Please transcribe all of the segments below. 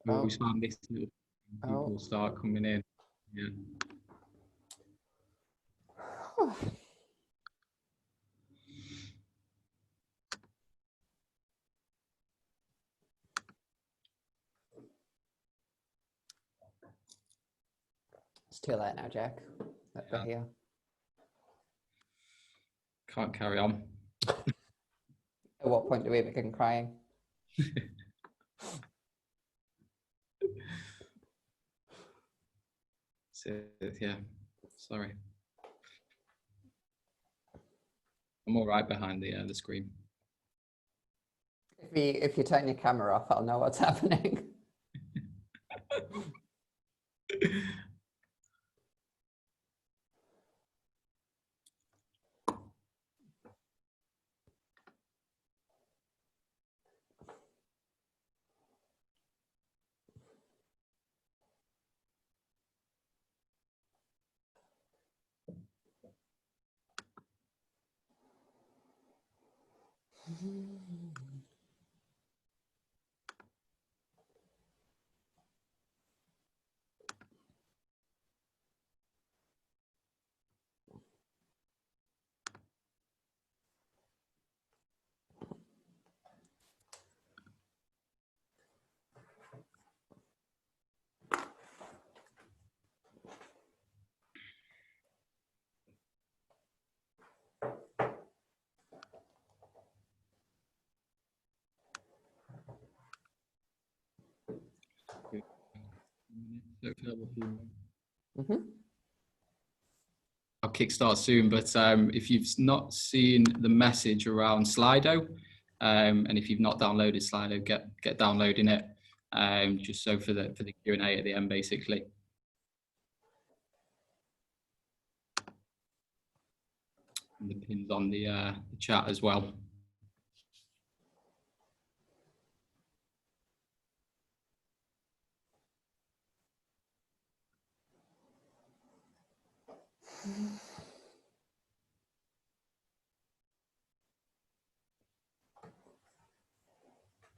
We always find this little people start coming in. Yeah. It's too late now, Jack. We're here. Can't carry on. At what point do we begin crying? So, yeah, sorry. I'm all right behind the screen. If you turn your camera off, I'll know what's happening. I'll kickstart soon, but if you've not seen the message around Slido, and if you've not downloaded Slido, get downloading it, just so for the Q&A at the end, basically. And the pins on the chat as well.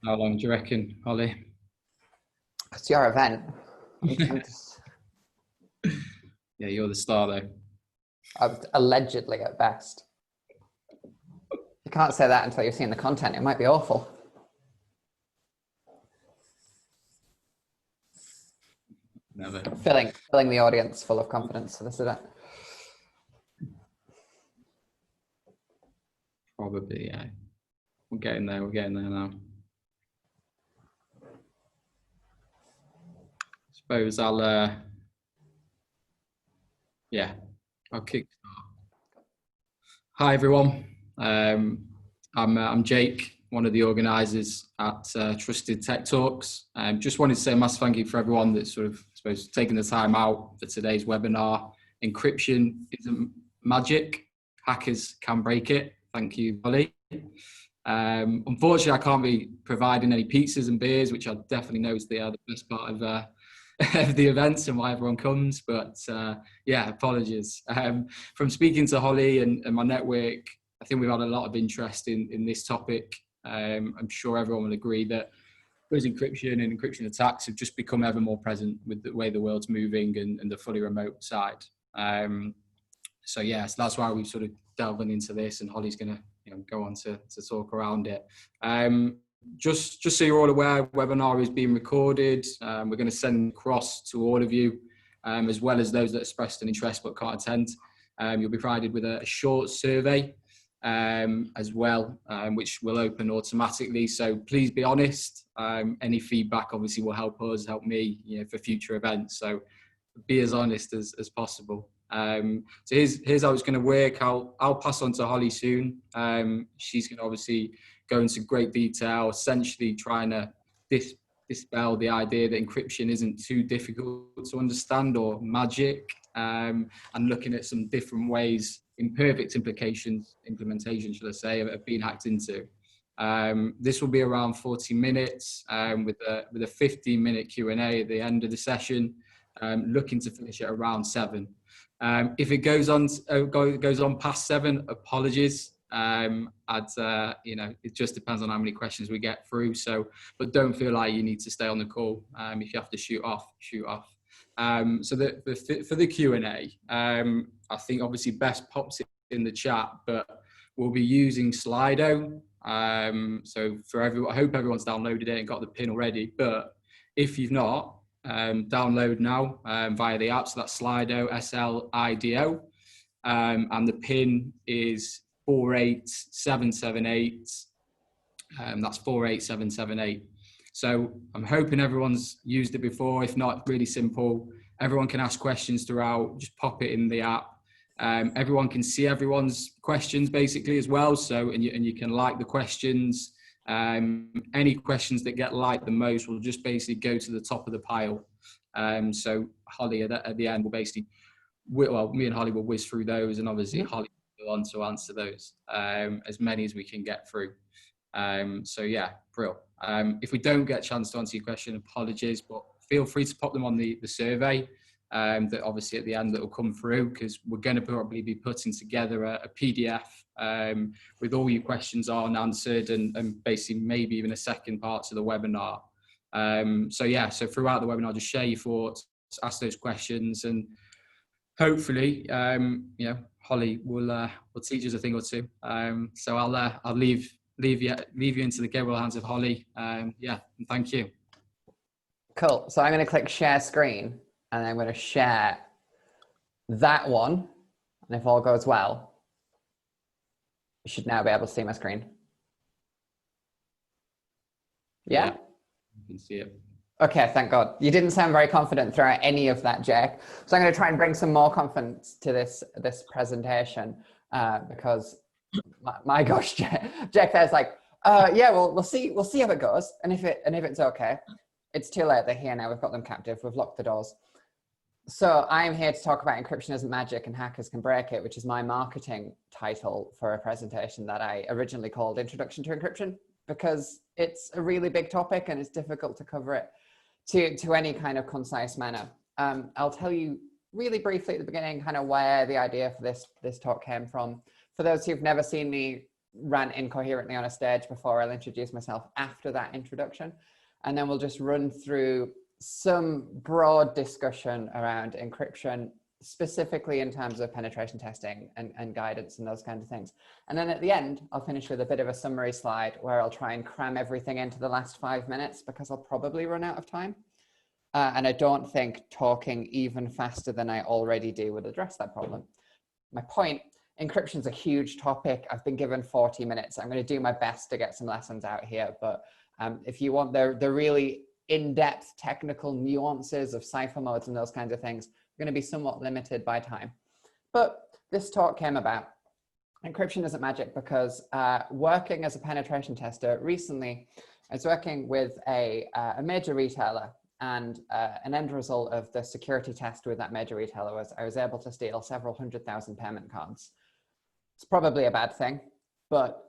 How long do you reckon, Holly? It's your event. Yeah, you're the star though. Allegedly at best. You can't say that until you've seen the content. It might be awful. Never. Filling the audience full of confidence for this event. Probably, yeah. We're getting there now. Suppose I'll kick start. Hi everyone, I'm Jake, one of the organisers at Trusted Tech Talks. Just wanted to say a massive thank you for everyone that's sort of, I suppose, taking the time out for today's webinar. Encryption isn't magic, hackers can break it. Thank you, Holly. Unfortunately, I can't be providing any pizzas and beers, which I definitely know is the best part of the events and why everyone comes, but yeah, apologies. From speaking to Holly and my network, I think we've had a lot of interest in this topic. I'm sure everyone will agree that encryption and encryption attacks have just become ever more present with the way the world's moving and the fully remote side. So yeah, so that's why we've sort of delving into this, and Holly's going to go on to talk around it. Just so you're all aware, webinar is being recorded. We're going to send across to all of you, as well as those that expressed an interest but can't attend. You'll be provided with a short survey as well, which will open automatically. So please be honest. Any feedback obviously will help us, help me, for future events. So be as honest as possible. So here's how it's going to work. I'll pass on to Holly soon. She's going to obviously go into great detail, essentially trying to dispel the idea that encryption isn't too difficult to understand or magic, and looking at some different ways, imperfect implementation, should I say, of being hacked into. This will be around 40 minutes with a 15-minute Q&A at the end of the session, looking to finish at around 7. If it goes on past 7, apologies. You know, it just depends on how many questions we get through. So, but don't feel like you need to stay on the call. If you have to shoot off, shoot off. So for the Q&A, I think obviously Best pops it in the chat, but we'll be using Slido. So for everyone, I hope everyone's downloaded it and got the pin already, but if you've not, download now via the app. So that's Slido, SLIDO. And the pin is 48778. That's 48778. So I'm hoping everyone's used it before. If not, really simple. Everyone can ask questions throughout. Just pop it in the app. Everyone can see everyone's questions basically as well. So, and you can like the questions. Any questions that get liked the most will just basically go to the top of the pile. So Holly at the end will basically, well, me and Holly will whiz through those, and obviously Holly will go on to answer those, as many as we can get through. So yeah, brill. If we don't get a chance to answer your question, apologies, but feel free to pop them on the survey. That obviously at the end that will come through, because we're going to probably be putting together a PDF with all your questions on answered, and basically maybe even a second part to the webinar. So yeah, so throughout the webinar, just share your thoughts, ask those questions, and hopefully, you know, Holly will teach us a thing or two. So I'll leave you into the capable hands of Holly. Yeah, and thank you. Cool. So I'm going to click share screen, and I'm going to share that one. And if all goes well, you should now be able to see my screen. Yeah? You can see it. Okay, thank God. You didn't sound very confident throughout any of that, Jake. So I'm going to try and bring some more confidence to this presentation, because my gosh, Jake there's like, yeah, well, we'll see how it goes, and if it's okay. It's too late. They're here now. We've got them captive. We've locked the doors. So I'm here to talk about encryption isn't magic and hackers can break it, which is my marketing title for a presentation that I originally called Introduction to Encryption, because it's a really big topic and it's difficult to cover it to any kind of concise manner. I'll tell you really briefly at the beginning kind of where the idea for this talk came from. For those who've never seen me rant incoherently on a stage before, I'll introduce myself after that introduction. And then we'll just run through some broad discussion around encryption, specifically in terms of penetration testing and guidance and those kinds of things. And then at the end, I'll finish with a bit of a summary slide where I'll try and cram everything into the last 5 minutes, because I'll probably run out of time. And I don't think talking even faster than I already do would address that problem. My point, encryption is a huge topic. I've been given 40 minutes. I'm going to do my best to get some lessons out here, but if you want the really in-depth technical nuances of cipher modes and those kinds of things, we're going to be somewhat limited by time. But this talk came about. Encryption isn't magic because working as a penetration tester recently, I was working with a major retailer, and an end result of the security test with that major retailer was I was able to steal several 100,000 payment cards. It's probably a bad thing, but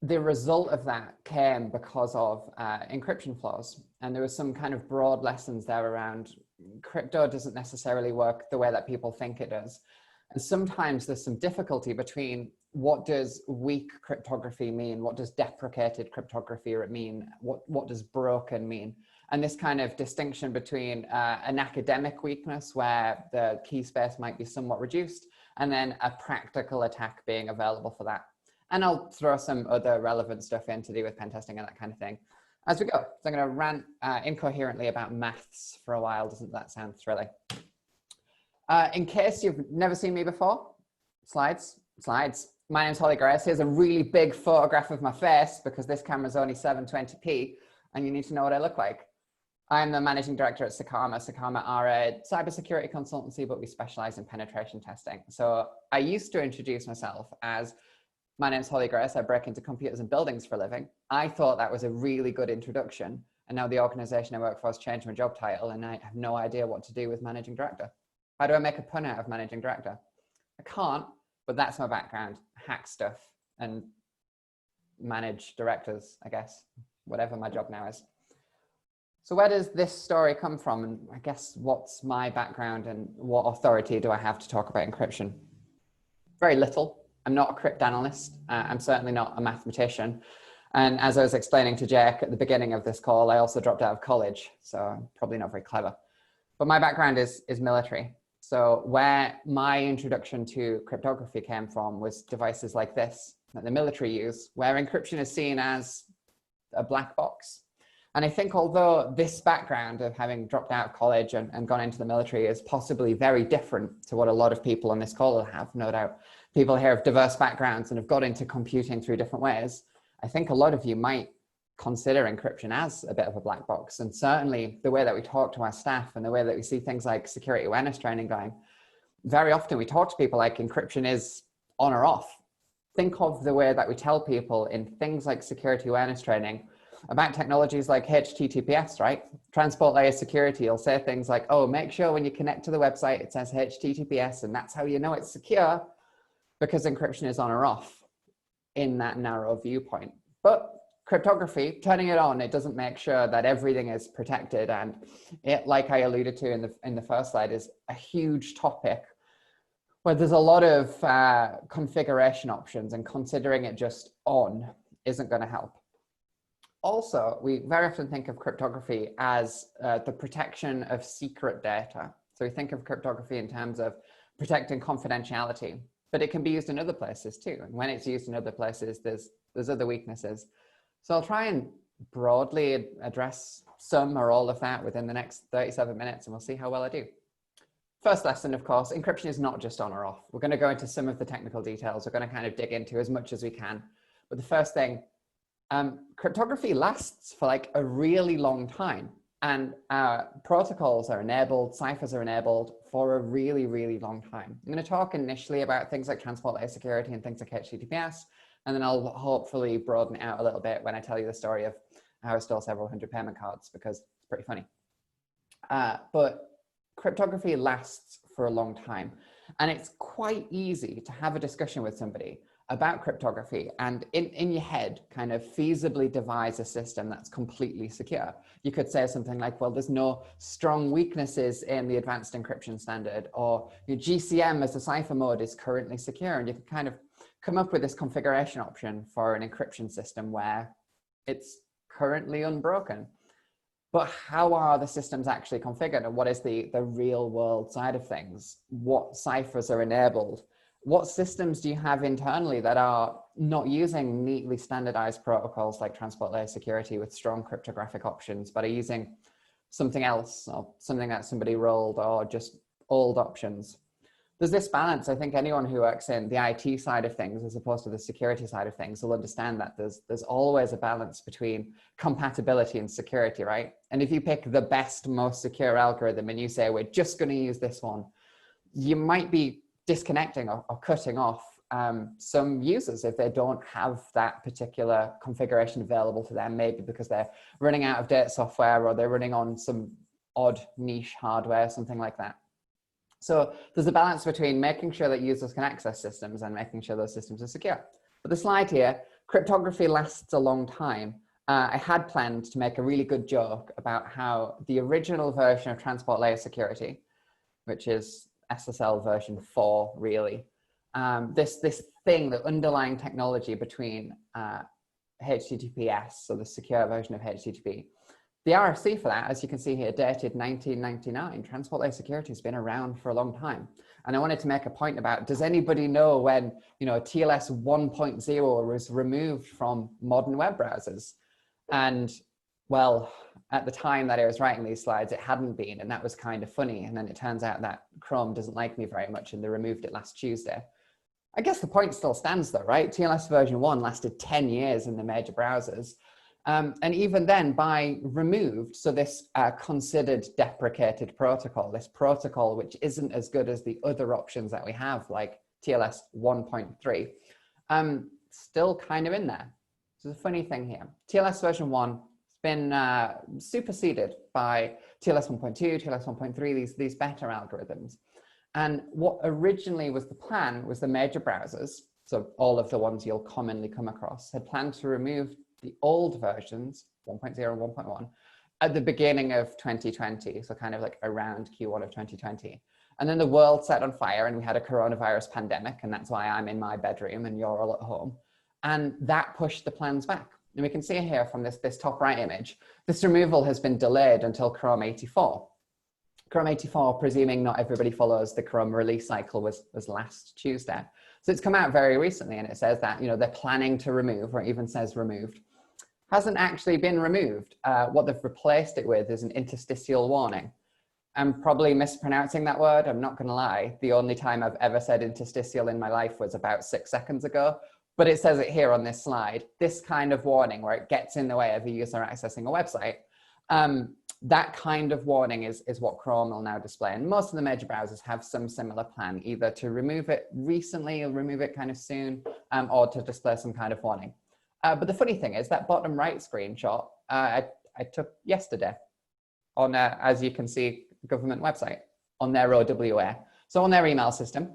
the result of that came because of encryption flaws. And there was some kind of broad lessons there around crypto doesn't necessarily work the way that people think it does. And sometimes there's some difficulty between what does weak cryptography mean? What does deprecated cryptography mean? What does broken mean? And this kind of distinction between an academic weakness where the key space might be somewhat reduced, and then a practical attack being available for that. And I'll throw some other relevant stuff in to do with pen testing and that kind of thing as we go. So I'm going to rant incoherently about maths for a while. Doesn't that sound thrilling? In case you've never seen me before, slides. My name's Holly Grace. Here's a really big photograph of my face because this camera's only 720p and you need to know what I look like. I'm the managing director at Secarma. Secarma are a cybersecurity consultancy, but we specialize in penetration testing. So I used to introduce myself as, my name's Holly Grace. I break into computers and buildings for a living. I thought that was a really good introduction. And now the organization I work for has changed my job title and I have no idea what to do with managing director. How do I make a pun out of managing director? I can't, but that's my background. Hack stuff and manage directors, I guess, whatever my job now is. So where does this story come from? And I guess what's my background and what authority do I have to talk about encryption? Very little. I'm not a cryptanalyst. I'm certainly not a mathematician. And as I was explaining to Jack at the beginning of this call, I also dropped out of college, so I'm probably not very clever. But my background is military. So where my introduction to cryptography came from was devices like this that the military use, where encryption is seen as a black box. And I think although this background of having dropped out of college and gone into the military is possibly very different to what a lot of people on this call will have, no doubt, people here have diverse backgrounds and have got into computing through different ways, I think a lot of you might consider encryption as a bit of a black box. And certainly the way that we talk to our staff and the way that we see things like security awareness training going, very often we talk to people like encryption is on or off. Think of the way that we tell people in things like security awareness training about technologies like HTTPS, right? Transport layer security will say things like, oh, make sure when you connect to the website, it says HTTPS, and that's how you know it's secure, because encryption is on or off in that narrow viewpoint. But cryptography, turning it on, it doesn't make sure that everything is protected. And it, like I alluded to in the first slide, is a huge topic where there's a lot of configuration options, and considering it just on isn't going to help. Also, we very often think of cryptography as the protection of secret data. So we think of cryptography in terms of protecting confidentiality, but it can be used in other places too. And when it's used in other places, there's other weaknesses. So I'll try and broadly address some or all of that within the next 37 minutes, and we'll see how well I do. First lesson, of course, encryption is not just on or off. We're going to go into some of the technical details. We're going to kind of dig into as much as we can. But the first thing, cryptography lasts for like a really long time, and protocols are enabled, ciphers are enabled for a really, really long time. I'm going to talk initially about things like transport layer security and things like HTTPS, and then I'll hopefully broaden it out a little bit when I tell you the story of how I stole several hundred payment cards, because it's pretty funny. But cryptography lasts for a long time, and it's quite easy to have a discussion with somebody about cryptography and in your head kind of feasibly devise a system that's completely secure. You could say something like, well, there's no strong weaknesses in the advanced encryption standard, or your GCM as a cipher mode is currently secure, and you can kind of come up with this configuration option for an encryption system where it's currently unbroken. But how are the systems actually configured, and what is the real world side of things? What ciphers are enabled? What systems do you have internally that are not using neatly standardized protocols like transport layer security with strong cryptographic options, but are using something else, or something that somebody rolled, or just old options? There's this balance. I think anyone who works in the IT side of things as opposed to the security side of things will understand that there's always a balance between compatibility and security, right? And if you pick the best, most secure algorithm and you say, we're just going to use this one, you might be disconnecting or cutting off some users if they don't have that particular configuration available to them, maybe because they're running out of date software, or they're running on some odd niche hardware, something like that. So there's a balance between making sure that users can access systems and making sure those systems are secure. But the slide here, cryptography lasts a long time. I had planned to make a really good joke about how the original version of transport layer security, which is SSL version 4, really, this thing, the underlying technology between HTTPS, so the secure version of HTTP, the RFC for that, as you can see here, dated 1999. Transport layer security has been around for a long time. And I wanted to make a point about, does anybody know when, TLS 1.0 was removed from modern web browsers? And well, at the time that I was writing these slides, it hadn't been, and that was kind of funny. And then it turns out that Chrome doesn't like me very much, and they removed it last Tuesday. I guess the point still stands though, right? TLS version 1 lasted 10 years in the major browsers. And even then, by removed, so this considered deprecated protocol, this protocol which isn't as good as the other options that we have, like TLS 1.3, still kind of in there. So the funny thing here, TLS version 1 has been superseded by TLS 1.2, TLS 1.3, these better algorithms. And what originally was the plan was the major browsers, so all of the ones you'll commonly come across, had planned to remove the old versions, 1.0 and 1.1, at the beginning of 2020, so kind of like around Q1 of 2020. And then the world set on fire and we had a coronavirus pandemic, and that's why I'm in my bedroom and you're all at home. And that pushed the plans back. And we can see here from this top right image, this removal has been delayed until Chrome 84. Chrome 84, presuming not everybody follows the Chrome release cycle, was last Tuesday. So it's come out very recently, and it says that, you know, they're planning to remove, or it even says removed. Hasn't actually been removed. What they've replaced it with is an interstitial warning. I'm probably mispronouncing that word, I'm not gonna lie. The only time I've ever said interstitial in my life was about 6 seconds ago, but it says it here on this slide. This kind of warning where it gets in the way of a user accessing a website. That kind of warning is what Chrome will now display. And most of the major browsers have some similar plan, either to remove it recently or remove it kind of soon, or to display some kind of warning. But the funny thing is that bottom right screenshot I took yesterday on, as you can see, government website on their OWA. So on their email system,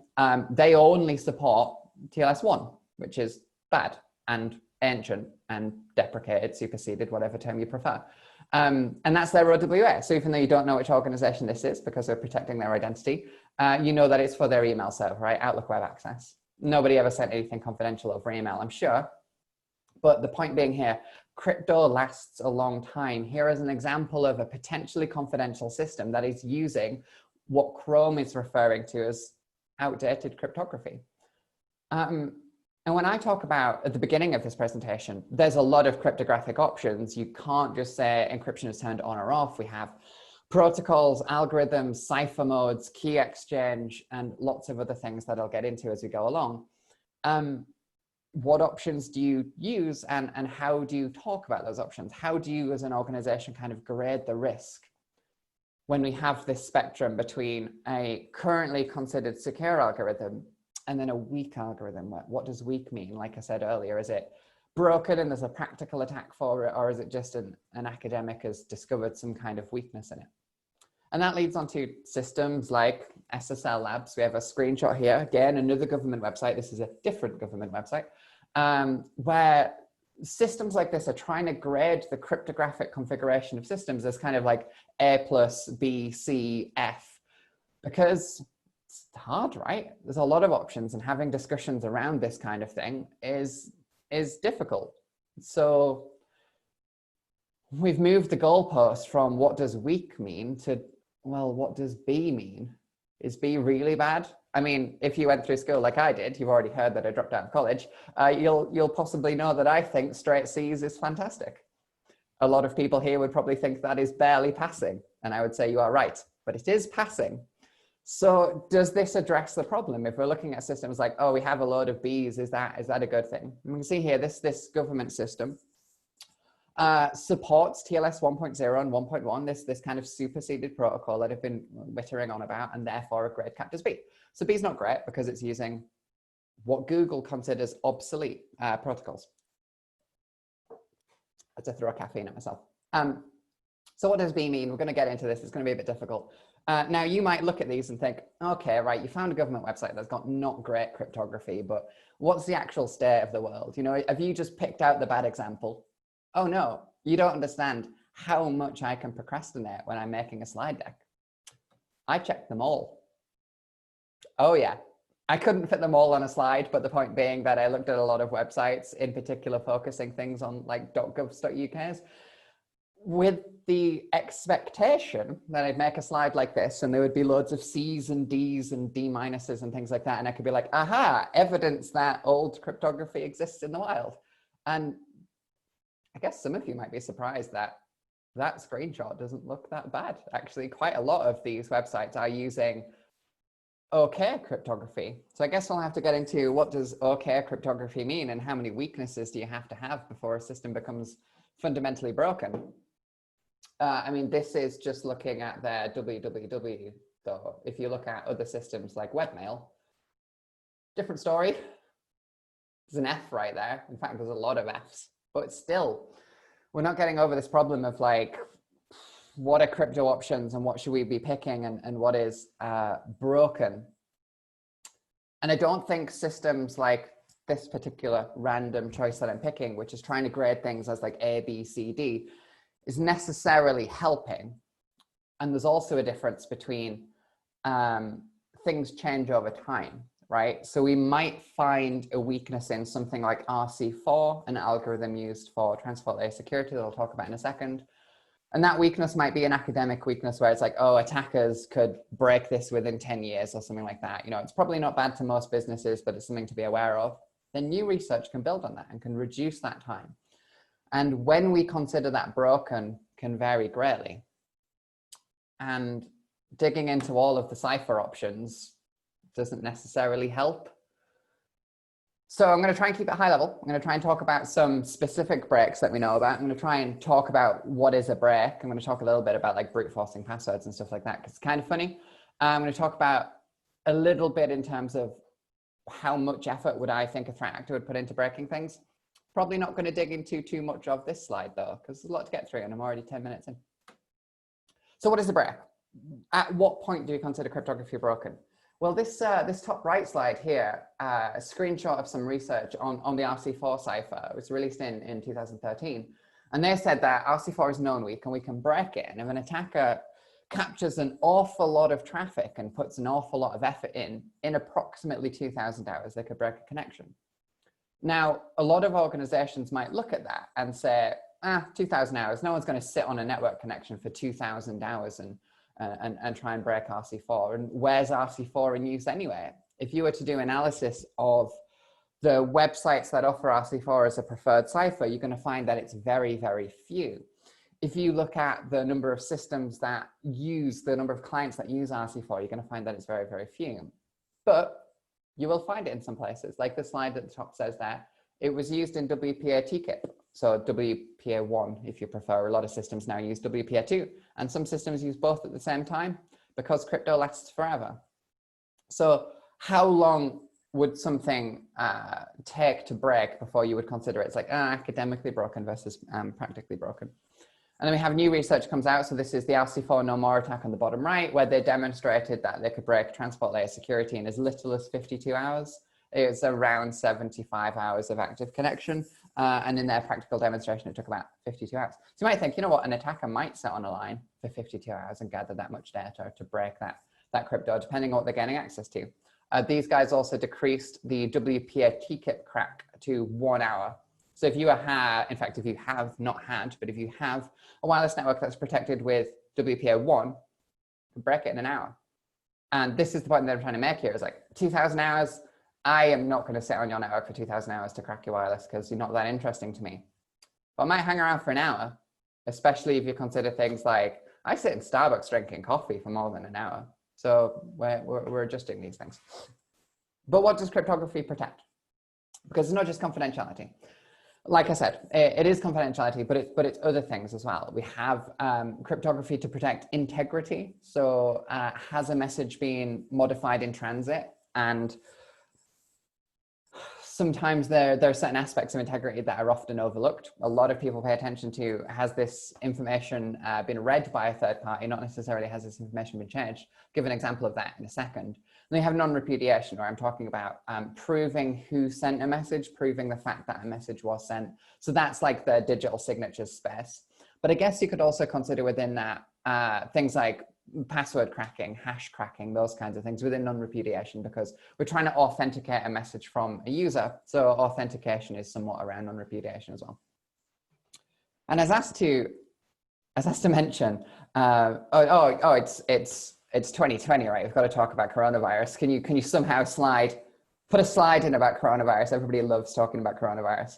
they only support TLS1, which is bad and ancient and deprecated, superseded, whatever term you prefer. And that's their OWA. So even though you don't know which organization this is because they're protecting their identity, you know that it's for their email server, right? Outlook Web Access. Nobody ever sent anything confidential over email, I'm sure. But the point being here, crypto lasts a long time. Here is an example of a potentially confidential system that is using what Chrome is referring to as outdated cryptography. And when I talk about, at the beginning of this presentation, there's a lot of cryptographic options. You can't just say encryption is turned on or off. We have protocols, algorithms, cipher modes, key exchange, and lots of other things that I'll get into as we go along. What options do you use, and how do you talk about those options? How do you as an organization kind of grade the risk when we have this spectrum between a currently considered secure algorithm and then a weak algorithm? What does weak mean? Like I said earlier, is it broken and there's a practical attack for it, or is it just an academic has discovered some kind of weakness in it? And that leads on to systems like SSL Labs. We have a screenshot here, again, another government website. This is a different government website, where systems like this are trying to grade the cryptographic configuration of systems as kind of like A plus B, C, F, because it's hard, right? There's a lot of options, and having discussions around this kind of thing is difficult. So we've moved the goalpost from what does weak mean to, well, what does B mean? Is B really bad? I mean, if you went through school like I did, you've already heard that I dropped out of college, you'll possibly know that I think straight C's is fantastic. A lot of people here would probably think that is barely passing, and I would say you are right, but it is passing. So does this address the problem? If we're looking at systems like, oh, we have a load of B's, is that a good thing? And we can see here, this government system supports TLS 1.0 and 1.1, this kind of superseded protocol that I've been wittering on about, and therefore a grade capped as B. So B is not great because it's using what Google considers obsolete protocols. I had to throw caffeine at myself. So what does B mean? We're going to get into this. It's going to be a bit difficult. Now, you might look at these and think, okay, right, you found a government website that's got not great cryptography, but what's the actual state of the world? You know, have you just picked out the bad example? Oh no, you don't understand how much I can procrastinate when I'm making a slide deck. I checked them all. Oh yeah, I couldn't fit them all on a slide, but the point being that I looked at a lot of websites, in particular focusing things on like .gov.uk's, with the expectation that I'd make a slide like this and there would be loads of C's and D's and D minuses and things like that. And I could be like, aha, evidence that old cryptography exists in the wild. And I guess some of you might be surprised that that screenshot doesn't look that bad. Actually, quite a lot of these websites are using OK cryptography. So I guess we'll have to get into what does OK cryptography mean and how many weaknesses do you have to have before a system becomes fundamentally broken. I mean, this is just looking at their www, though. If you look at other systems like webmail, different story. There's an F right there. In fact, there's a lot of Fs, but still, we're not getting over this problem of like, what are crypto options and what should we be picking and what is broken? And I don't think systems like this particular random choice that I'm picking, which is trying to grade things as like A, B, C, D, is necessarily helping. And there's also a difference between things change over time, right? So we might find a weakness in something like RC4, an algorithm used for transport layer security that I'll talk about in a second. And that weakness might be an academic weakness where it's like, oh, attackers could break this within 10 years or something like that. You know, it's probably not bad to most businesses, but it's something to be aware of. Then new research can build on that and can reduce that time. And when we consider that broken can vary greatly. And digging into all of the cipher options doesn't necessarily help. So I'm going to try and keep it high level. I'm going to try and talk about some specific breaks that we know about. I'm going to try and talk about what is a break. I'm going to talk a little bit about like brute forcing passwords and stuff like that, because it's kind of funny. I'm going to talk about a little bit in terms of how much effort would I think a threat actor would put into breaking things. Probably not going to dig into too much of this slide though, because there's a lot to get through and I'm already 10 minutes in. So what is a break? At what point do you consider cryptography broken? Well, this top right slide here, a screenshot of some research on the RC4 cipher. It was released in 2013. And they said that RC4 is known weak and we can break it. And if an attacker captures an awful lot of traffic and puts an awful lot of effort in approximately 2,000 hours, they could break a connection. Now, a lot of organizations might look at that and say, 2,000 hours, no one's going to sit on a network connection for 2,000 hours and try and break RC4. And where's RC4 in use anyway? If you were to do analysis of the websites that offer RC4 as a preferred cipher, you're going to find that it's very, very few. If you look at the number of systems that use, the number of clients that use RC4, you're going to find that it's very, very few. But you will find it in some places, like the slide at the top says there. It was used in WPA TKIP. So WPA1, if you prefer. A lot of systems now use WPA2, and some systems use both at the same time because crypto lasts forever. So how long would something take to break before you would consider it's like academically broken versus practically broken? And then we have new research comes out. So this is the RC4 No More attack on the bottom right, where they demonstrated that they could break transport layer security in as little as 52 hours. It's around 75 hours of active connection. And in their practical demonstration, it took about 52 hours. So you might think, you know what, an attacker might sit on a line for 52 hours and gather that much data to break that crypto, depending on what they're getting access to. These guys also decreased the WPA TKIP crack to 1 hour. So if you have, in fact, if you have not had, but if you have a wireless network that's protected with WPA1, you can break it in an hour. And this is the point they're trying to make here, is like 2,000 hours, I am not going to sit on your network for 2,000 hours to crack your wireless because you're not that interesting to me. But I might hang around for an hour, especially if you consider things like, I sit in Starbucks drinking coffee for more than an hour. So we're adjusting these things. But what does cryptography protect? Because it's not just confidentiality. Like I said, it is confidentiality, but it's other things as well. We have cryptography to protect integrity. So has a message been modified in transit? And sometimes there are certain aspects of integrity that are often overlooked. A lot of people pay attention to, has this information been read by a third party, not necessarily has this information been changed. I'll give an example of that in a second. And we have non-repudiation, where I'm talking about proving who sent a message, proving the fact that a message was sent. So that's like the digital signatures space. But I guess you could also consider within that things like password cracking, hash cracking, those kinds of things within non-repudiation, because we're trying to authenticate a message from a user. So authentication is somewhat around non-repudiation as well. And as asked to mention, it's 2020, right? We've got to talk about coronavirus. Can you somehow put a slide in about coronavirus? Everybody loves talking about coronavirus.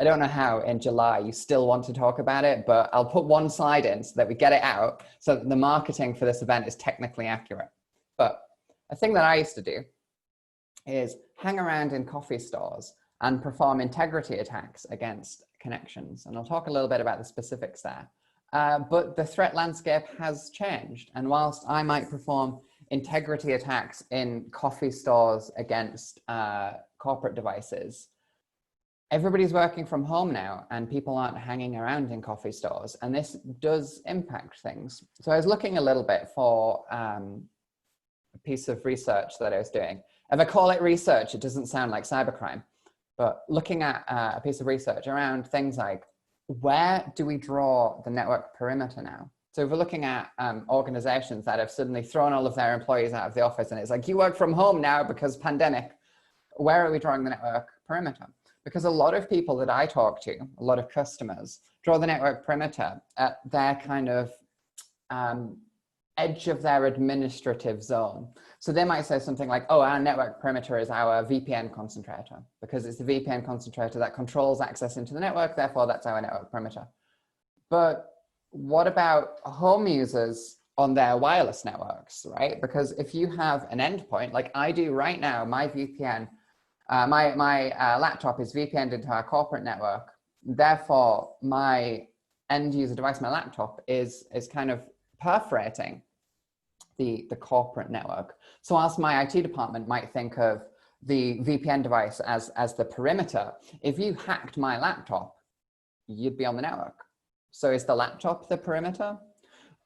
I don't know how in July you still want to talk about it, but I'll put one slide in so that we get it out so that the marketing for this event is technically accurate. But a thing that I used to do is hang around in coffee stores and perform integrity attacks against connections. And I'll talk a little bit about the specifics there. But the threat landscape has changed. And whilst I might perform integrity attacks in coffee stores against corporate devices, everybody's working from home now and people aren't hanging around in coffee stores, and this does impact things. So I was looking a little bit for a piece of research that I was doing. If I call it research, it doesn't sound like cybercrime, but looking at a piece of research around things like, where do we draw the network perimeter now? So if we're looking at organizations that have suddenly thrown all of their employees out of the office and it's like, you work from home now because pandemic, where are we drawing the network perimeter? Because a lot of people that I talk to, a lot of customers, draw the network perimeter at their kind of edge of their administrative zone. So they might say something like, oh, our network perimeter is our VPN concentrator, because it's the VPN concentrator that controls access into the network, therefore that's our network perimeter. But what about home users on their wireless networks, right? Because if you have an endpoint, like I do right now, my VPN, my laptop is VPN'd into our corporate network. Therefore, my end user device, my laptop, is kind of perforating the corporate network. So whilst my IT department might think of the VPN device as the perimeter, if you hacked my laptop, you'd be on the network. So is the laptop the perimeter?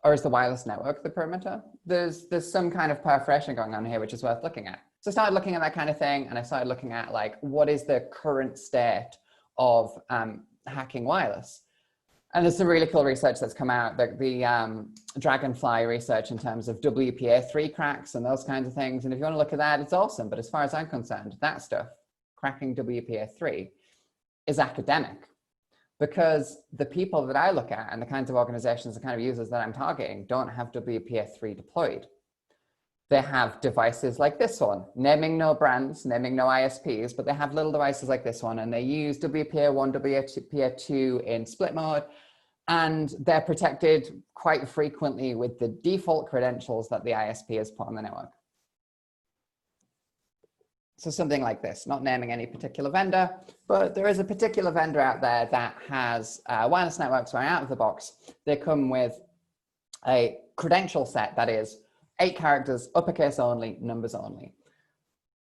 Or is the wireless network the perimeter? There's some kind of perforation going on here, which is worth looking at. So I started looking at that kind of thing, and I started looking at like, what is the current state of hacking wireless? And there's some really cool research that's come out, the Dragonfly research in terms of WPA3 cracks and those kinds of things. And if you want to look at that, it's awesome. But as far as I'm concerned, that stuff, cracking WPA3, is academic. Because the people that I look at and the kinds of organizations, the kind of users that I'm targeting don't have WPA3 deployed. They have devices like this one, naming no brands, naming no ISPs, but they have little devices like this one, and they use WPA1, WPA2 in split mode, and they're protected quite frequently with the default credentials that the ISP has put on the network. So something like this, not naming any particular vendor, but there is a particular vendor out there that has wireless networks where out of the box, they come with a credential set that is 8 characters, uppercase only, numbers only.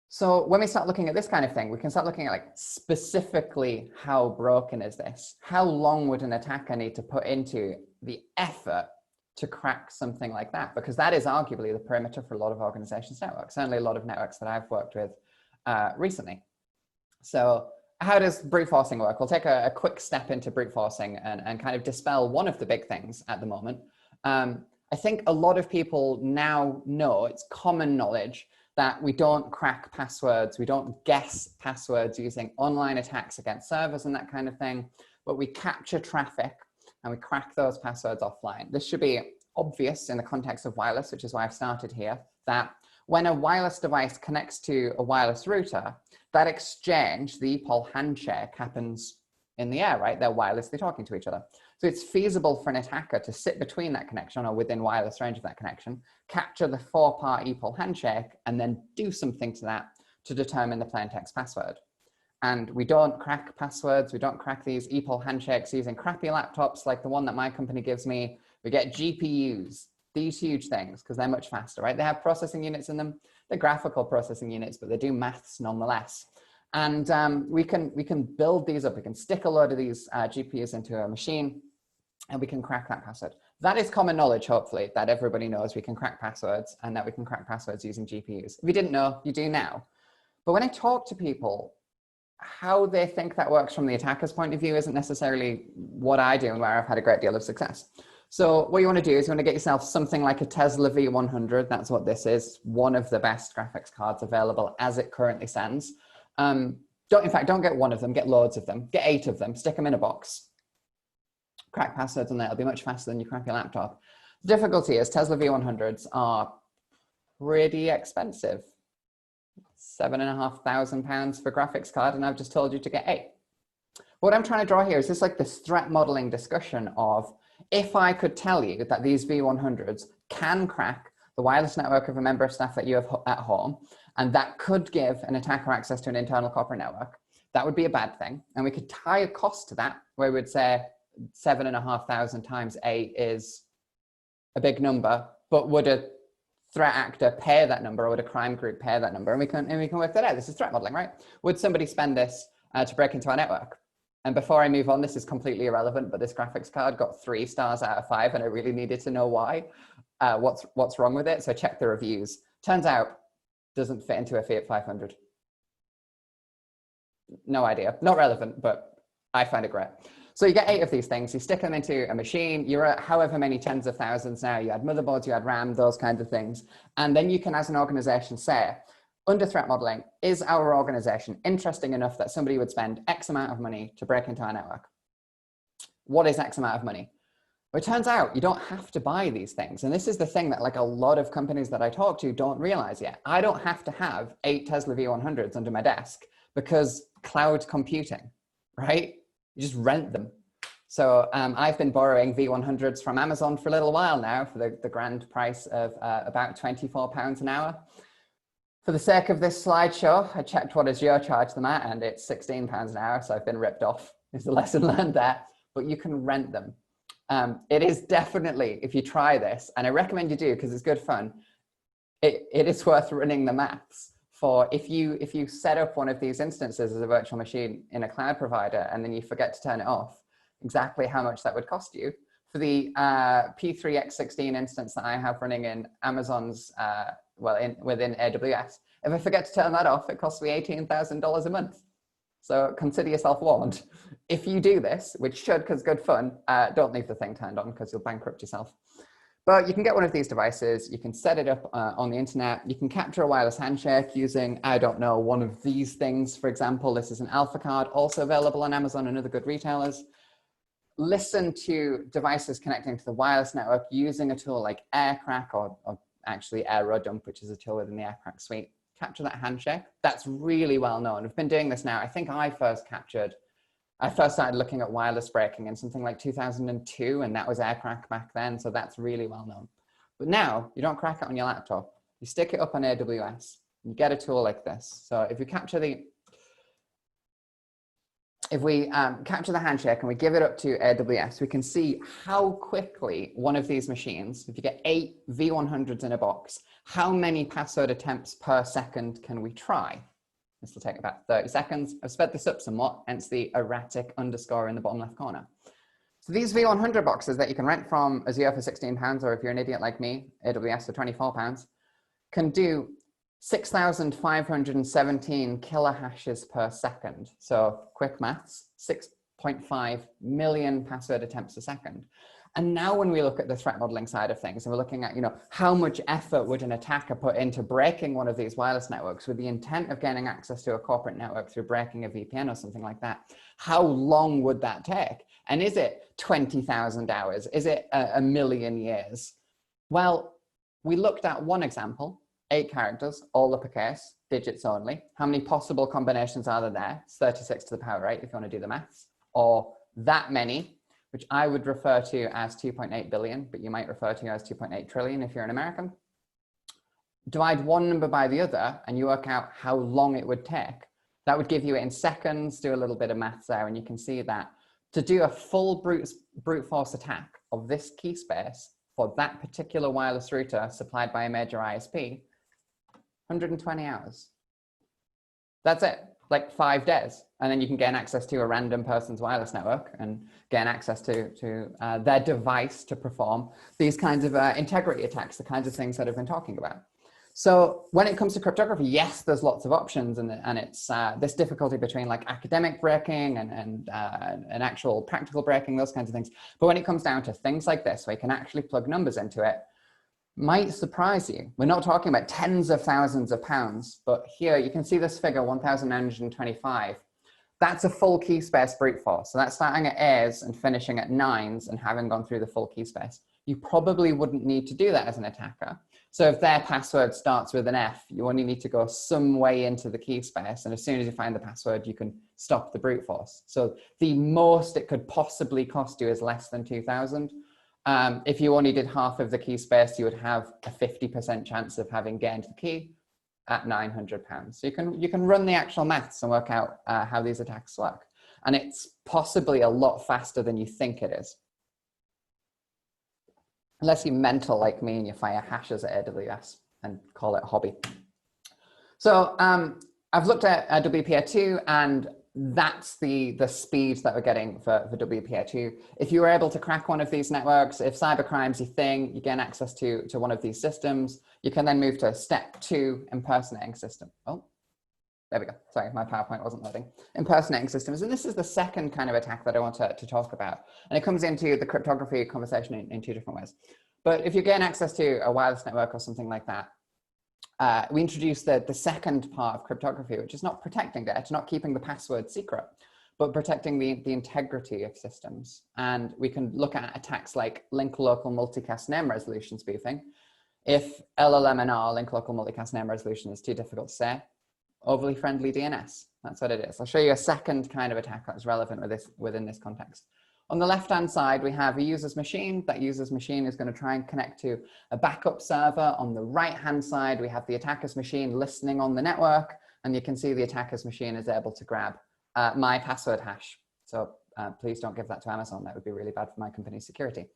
So when we start looking at this kind of thing, we can start looking at like specifically how broken is this? How long would an attacker need to put into the effort to crack something like that? Because that is arguably the perimeter for a lot of organizations' networks, certainly a lot of networks that I've worked with recently. So how does brute forcing work? We'll take a quick step into brute forcing and kind of dispel one of the big things at the moment. I think a lot of people now know, it's common knowledge, that we don't crack passwords, we don't guess passwords using online attacks against servers and that kind of thing, but we capture traffic and we crack those passwords offline. This should be obvious in the context of wireless, which is why I've started here, that when a wireless device connects to a wireless router, that exchange, the EPOL handshake, happens in the air, right? They're wirelessly talking to each other. So it's feasible for an attacker to sit between that connection or within wireless range of that connection, capture the 4-part EPOL handshake, and then do something to that to determine the plain text password. And we don't crack passwords. We don't crack these EPOL handshakes using crappy laptops like the one that my company gives me. We get GPUs, these huge things, because they're much faster, right? They have processing units in them. They're graphical processing units, but they do maths nonetheless. And we can build these up. We can stick a load of these GPUs into a machine, and we can crack that password. That is common knowledge, hopefully, that everybody knows we can crack passwords and that we can crack passwords using GPUs. If you didn't know, you do now. But when I talk to people, how they think that works from the attacker's point of view isn't necessarily what I do and where I've had a great deal of success. So what you want to do is you want to get yourself something like a Tesla V100. That's what this is. One of the best graphics cards available as it currently stands. In fact, don't get one of them, get loads of them. Get 8 of them, stick them in a box. Crack passwords on there, it'll be much faster than you crack your laptop. The difficulty is Tesla V100s are pretty expensive. £7,500 for graphics card, and I've just told you to get 8. What I'm trying to draw here is just like this threat modeling discussion of, if I could tell you that these V100s can crack the wireless network of a member of staff that you have at home, and that could give an attacker access to an internal corporate network, that would be a bad thing. And we could tie a cost to that, where we would say 7,500 times 8 is a big number, but would a threat actor pay that number, or would a crime group pay that number? And we can work that out. This is threat modeling, right? Would somebody spend this to break into our network? And before I move on, this is completely irrelevant, but this graphics card got 3 stars out of 5, and I really needed to know why. What's wrong with it? So I checked the reviews. Turns out, doesn't fit into a Fiat 500. No idea. Not relevant, but I find it great. So you get 8 of these things, you stick them into a machine, you're at however many tens of thousands now, you had motherboards, you had RAM, those kinds of things. And then you can, as an organization, say, under threat modeling, is our organization interesting enough that somebody would spend X amount of money to break into our network? What is X amount of money? Well, it turns out you don't have to buy these things. And this is the thing that like a lot of companies that I talk to don't realize yet. I don't have to have 8 Tesla V100s under my desk because cloud computing, right? You just rent them. So I've been borrowing V100s from Amazon for a little while now for the grand price of about £24 an hour. For the sake of this slideshow, I checked what Azure charged them at, and it's £16 an hour. So I've been ripped off. Is the lesson learned there? But you can rent them. It is definitely, if you try this, and I recommend you do because it's good fun, it is worth running the maths for if you set up one of these instances as a virtual machine in a cloud provider and then you forget to turn it off, exactly how much that would cost you. For the P3x16 instance that I have running in Amazon's, within AWS, if I forget to turn that off, it costs me $18,000 a month. So consider yourself warned. If you do this, which should, because good fun, don't leave the thing turned on because you'll bankrupt yourself. But you can get one of these devices, you can set it up on the internet, you can capture a wireless handshake using, I don't know, one of these things. For example, this is an Alpha card, also available on Amazon and other good retailers. Listen to devices connecting to the wireless network using a tool like AirCrack or actually AeroDump, which is a tool within the AirCrack suite. Capture that handshake. That's really well known. We've been doing this now. I think I first started looking at wireless breaking in something like 2002, and that was AirCrack back then. So that's really well known. But now you don't crack it on your laptop. You stick it up on AWS. You get a tool like this. So if you capture the handshake and we give it up to AWS, we can see how quickly one of these machines, if you get 8 V100s in a box, how many password attempts per second can we try? This will take about 30 seconds. I've sped this up somewhat, hence the erratic underscore in the bottom left corner. So these V100 boxes that you can rent from Azure for £16, or if you're an idiot like me, AWS for £24, can do 6,517 kilohashes per second. So quick maths, 6.5 million password attempts a second. And now when we look at the threat modeling side of things, and we're looking at, how much effort would an attacker put into breaking one of these wireless networks with the intent of gaining access to a corporate network through breaking a VPN or something like that, how long would that take? And is it 20,000 hours? Is it a million years? Well, we looked at one example, 8 characters, all uppercase, digits only. How many possible combinations are there? It's 36 to the power 8 if you want to do the maths. Or that many, which I would refer to as 2.8 billion, but you might refer to as 2.8 trillion if you're an American. Divide one number by the other and you work out how long it would take. That would give you it in seconds. Do a little bit of maths there and you can see that to do a full brute force attack of this key space for that particular wireless router supplied by a major ISP, 120 hours. That's it, like 5 days. And then you can gain access to a random person's wireless network and gain access to their device to perform these kinds of integrity attacks, the kinds of things that I've been talking about. So when it comes to cryptography, yes, there's lots of options, and it's this difficulty between like academic breaking and actual practical breaking, those kinds of things. But when it comes down to things like this, where you can actually plug numbers into it, might surprise you. We're not talking about tens of thousands of pounds, but here you can see this figure, 1,925. That's a full key space brute force. So that's starting at A's and finishing at 9's and having gone through the full key space. You probably wouldn't need to do that as an attacker. So if their password starts with an F, you only need to go some way into the key space. And as soon as you find the password, you can stop the brute force. So the most it could possibly cost you is less than 2,000. If you only did half of the key space, you would have a 50% chance of having gained the key at £900. So you can run the actual maths and work out how these attacks work. And it's possibly a lot faster than you think it is. Unless you're mental like me and you fire hashes at AWS and call it a hobby. So I've looked at WPA2, and that's the speed that we're getting for WPA2. If you were able to crack one of these networks, if cybercrime's your thing, you gain access to one of these systems, you can then move to step 2, impersonating system. Oh, There we go. Sorry, my PowerPoint wasn't loading. Impersonating systems. And this is the second kind of attack that I want to talk about. And it comes into the cryptography conversation in two different ways. But if you gain access to a wireless network or something like that, we introduce the second part of cryptography, which is not protecting data, not keeping the password secret, but protecting the integrity of systems. And we can look at attacks like link local multicast name resolution spoofing. If LLMNR, link local multicast name resolution, is too difficult to say, overly friendly DNS. That's what it is. I'll show you a second kind of attack that's relevant within this context. On the left-hand side, we have a user's machine. That user's machine is going to try and connect to a backup server. On the right-hand side, we have the attacker's machine listening on the network. And you can see the attacker's machine is able to grab my password hash. So please don't give that to Amazon. That would be really bad for my company's security.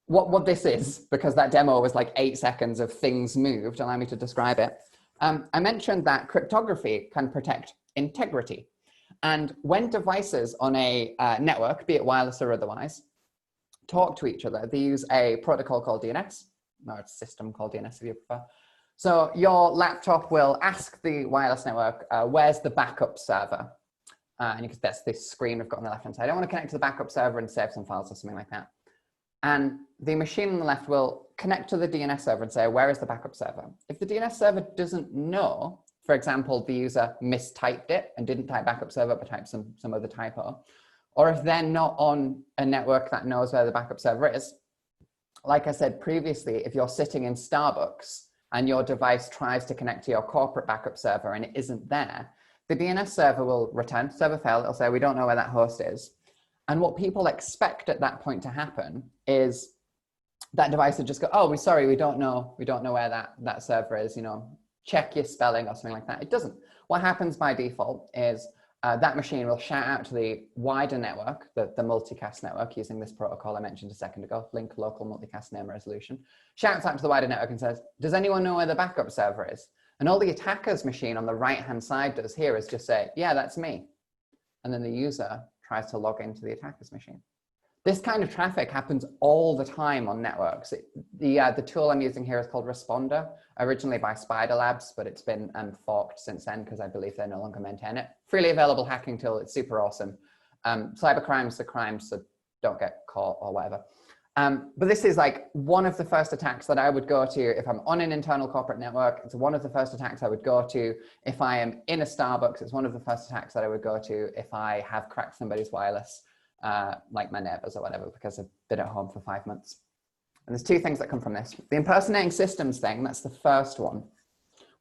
What this is, because that demo was like 8 seconds of things moved, allow me to describe it. I mentioned that cryptography can protect integrity. And when devices on a network, be it wireless or otherwise, talk to each other, they use a protocol called DNS, or a system called DNS if you prefer. So your laptop will ask the wireless network, where's the backup server? And that's this screen we've got on the left-hand side. I want to connect to the backup server and save some files or something like that. And the machine on the left will connect to the DNS server and say, where is the backup server? If the DNS server doesn't know, for example, the user mistyped it and didn't type backup server, but typed some other typo, or if they're not on a network that knows where the backup server is, like I said previously, if you're sitting in Starbucks and your device tries to connect to your corporate backup server and it isn't there, the DNS server will return server failed. It'll say, we don't know where that host is. And what people expect at that point to happen is that device would just go, oh, we're sorry, we don't know where that server is, check your spelling or something like that. It doesn't. What happens by default is that machine will shout out to the wider network, the multicast network, using this protocol I mentioned a second ago, link local multicast name resolution, shouts out to the wider network and says, does anyone know where the backup server is? And all the attacker's machine on the right-hand side does here is just say, yeah, that's me. And then the user tries to log into the attacker's machine. This kind of traffic happens all the time on networks. The tool I'm using here is called Responder, originally by Spider Labs, but it's been forked since then because I believe they no longer maintain it. Freely available hacking tool. It's super awesome. Cybercrime's the crime, so don't get caught or whatever. But this is like one of the first attacks that I would go to if I'm on an internal corporate network. It's one of the first attacks I would go to if I am in a Starbucks. It's one of the first attacks that I would go to if I have cracked somebody's wireless, like my neighbors or whatever, because I've been at home for 5 months. And there's two things that come from this. The impersonating systems thing, that's the first one.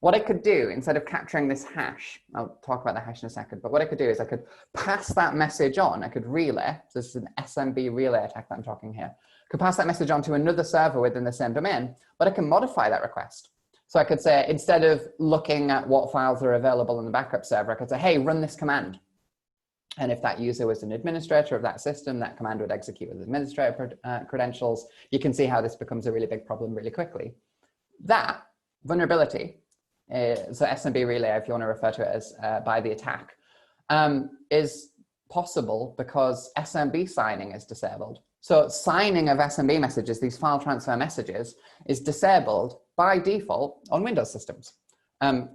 What I could do, instead of capturing this hash, I'll talk about the hash in a second, but what I could do is I could pass that message on. I could relay, so this is an SMB relay attack that I'm talking here. I could pass that message on to another server within the same domain, but I can modify that request. So I could say, instead of looking at what files are available in the backup server, I could say, hey, run this command. And if that user was an administrator of that system, that command would execute with administrator credentials. You can see how this becomes a really big problem really quickly. That vulnerability, so SMB relay, if you want to refer to it as by the attack, is possible because SMB signing is disabled. So signing of SMB messages, these file transfer messages, is disabled by default on Windows systems.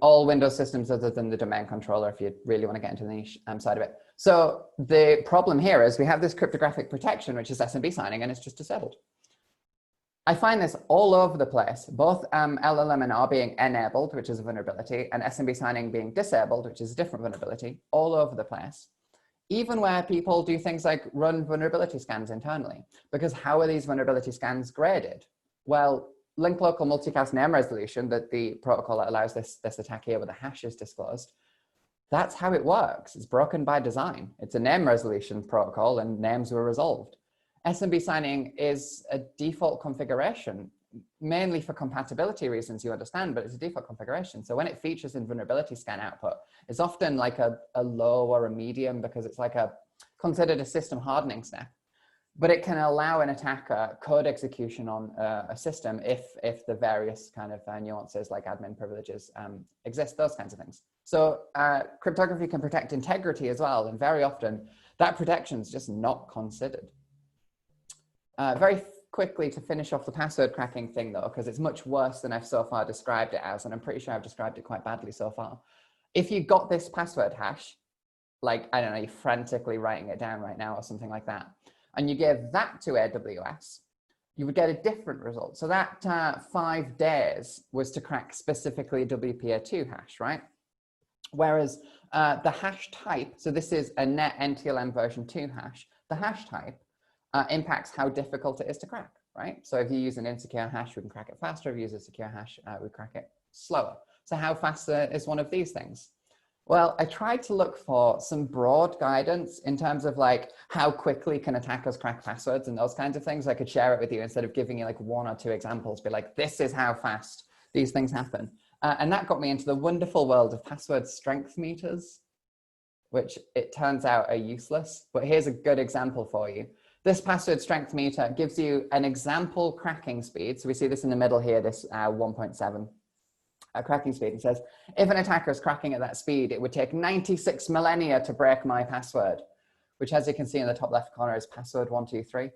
All Windows systems other than the domain controller, if you really want to get into the niche side of it. So the problem here is we have this cryptographic protection, which is SMB signing, and it's just disabled. I find this all over the place, both LLMNR being enabled, which is a vulnerability, and SMB signing being disabled, which is a different vulnerability, all over the place. Even where people do things like run vulnerability scans internally, because how are these vulnerability scans graded? Well, link local multicast name resolution, that the protocol that allows this attack here where the hash is disclosed, that's how it works. It's broken by design. It's a name resolution protocol and names were resolved. SMB signing is a default configuration, mainly for compatibility reasons, you understand, but it's a default configuration. So when it features in vulnerability scan output, it's often like a low or a medium because it's like considered a system hardening step. But it can allow an attacker code execution on a system if the various kind of nuances like admin privileges exist, those kinds of things. So cryptography can protect integrity as well. And very often that protection is just not considered. Very quickly to finish off the password cracking thing though, because it's much worse than I've so far described it as, and I'm pretty sure I've described it quite badly so far. If you got this password hash, like, I don't know, you're frantically writing it down right now or something like that, and you gave that to AWS, you would get a different result. So that 5 days was to crack specifically a WPA2 hash, right? Whereas the hash type, so this is a net NTLM version 2 hash, the hash type impacts how difficult it is to crack, right? So if you use an insecure hash, we can crack it faster. If you use a secure hash, we crack it slower. So how fast is one of these things? Well, I tried to look for some broad guidance in terms of like how quickly can attackers crack passwords and those kinds of things. I could share it with you instead of giving you like 1 or 2 examples, be like, this is how fast these things happen. And that got me into the wonderful world of password strength meters, which it turns out are useless. But here's a good example for you. This password strength meter gives you an example cracking speed. So we see this in the middle here, this 1.7. Cracking speed. It says, if an attacker is cracking at that speed, it would take 96 millennia to break my password, which, as you can see in the top left corner, is password 123.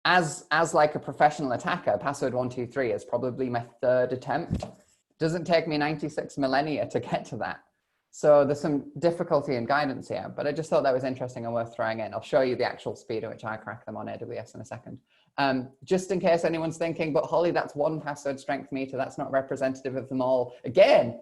As like a professional attacker, password 123 is probably my 3rd attempt. It doesn't take me 96 millennia to get to that. So there's some difficulty in guidance here, but I just thought that was interesting and worth throwing in. I'll show you the actual speed at which I crack them on AWS in a second. Just in case anyone's thinking, but Holly, that's 1 password strength meter. That's not representative of them all. Again,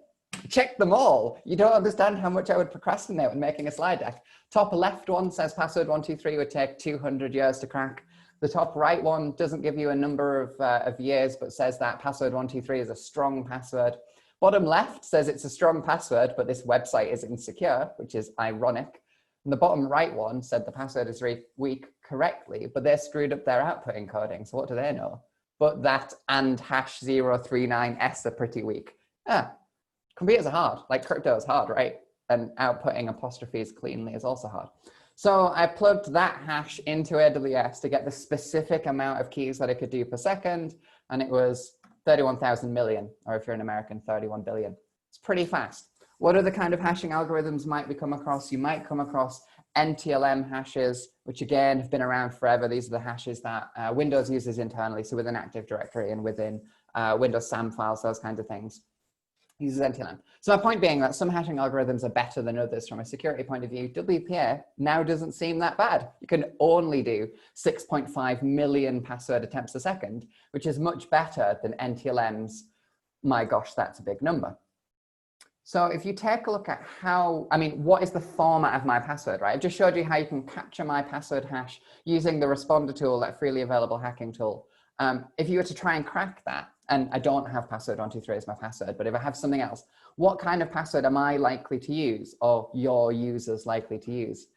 check them all. You don't understand how much I would procrastinate when making a slide deck. Top left one says password 123 would take 200 years to crack. The top right one doesn't give you a number of years, but says that password 123 is a strong password. Bottom left says it's a strong password, but this website is insecure, which is ironic. And the bottom right one said the password is weak correctly, but they screwed up their output encoding. So what do they know? But that and hash 039S are pretty weak. Computers are hard, like crypto is hard, right? And outputting apostrophes cleanly is also hard. So I plugged that hash into AWS to get the specific amount of keys that it could do per second. And it was 31,000 million, or if you're an American, 31 billion. It's pretty fast. What other kind of hashing algorithms might we come across? You might come across NTLM hashes, which again have been around forever. These are the hashes that Windows uses internally, so within Active Directory and within Windows SAM files, those kinds of things. Uses NTLM. So my point being that some hashing algorithms are better than others from a security point of view. WPA now doesn't seem that bad. You can only do 6.5 million password attempts a second, which is much better than NTLM's, my gosh, that's a big number. So if you take a look at what is the format of my password, right? I've just showed you how you can capture my password hash using the Responder tool, that freely available hacking tool. If you were to try and crack that, and I don't have password 123 as my password, but if I have something else, what kind of password am I likely to use, or your users likely to use?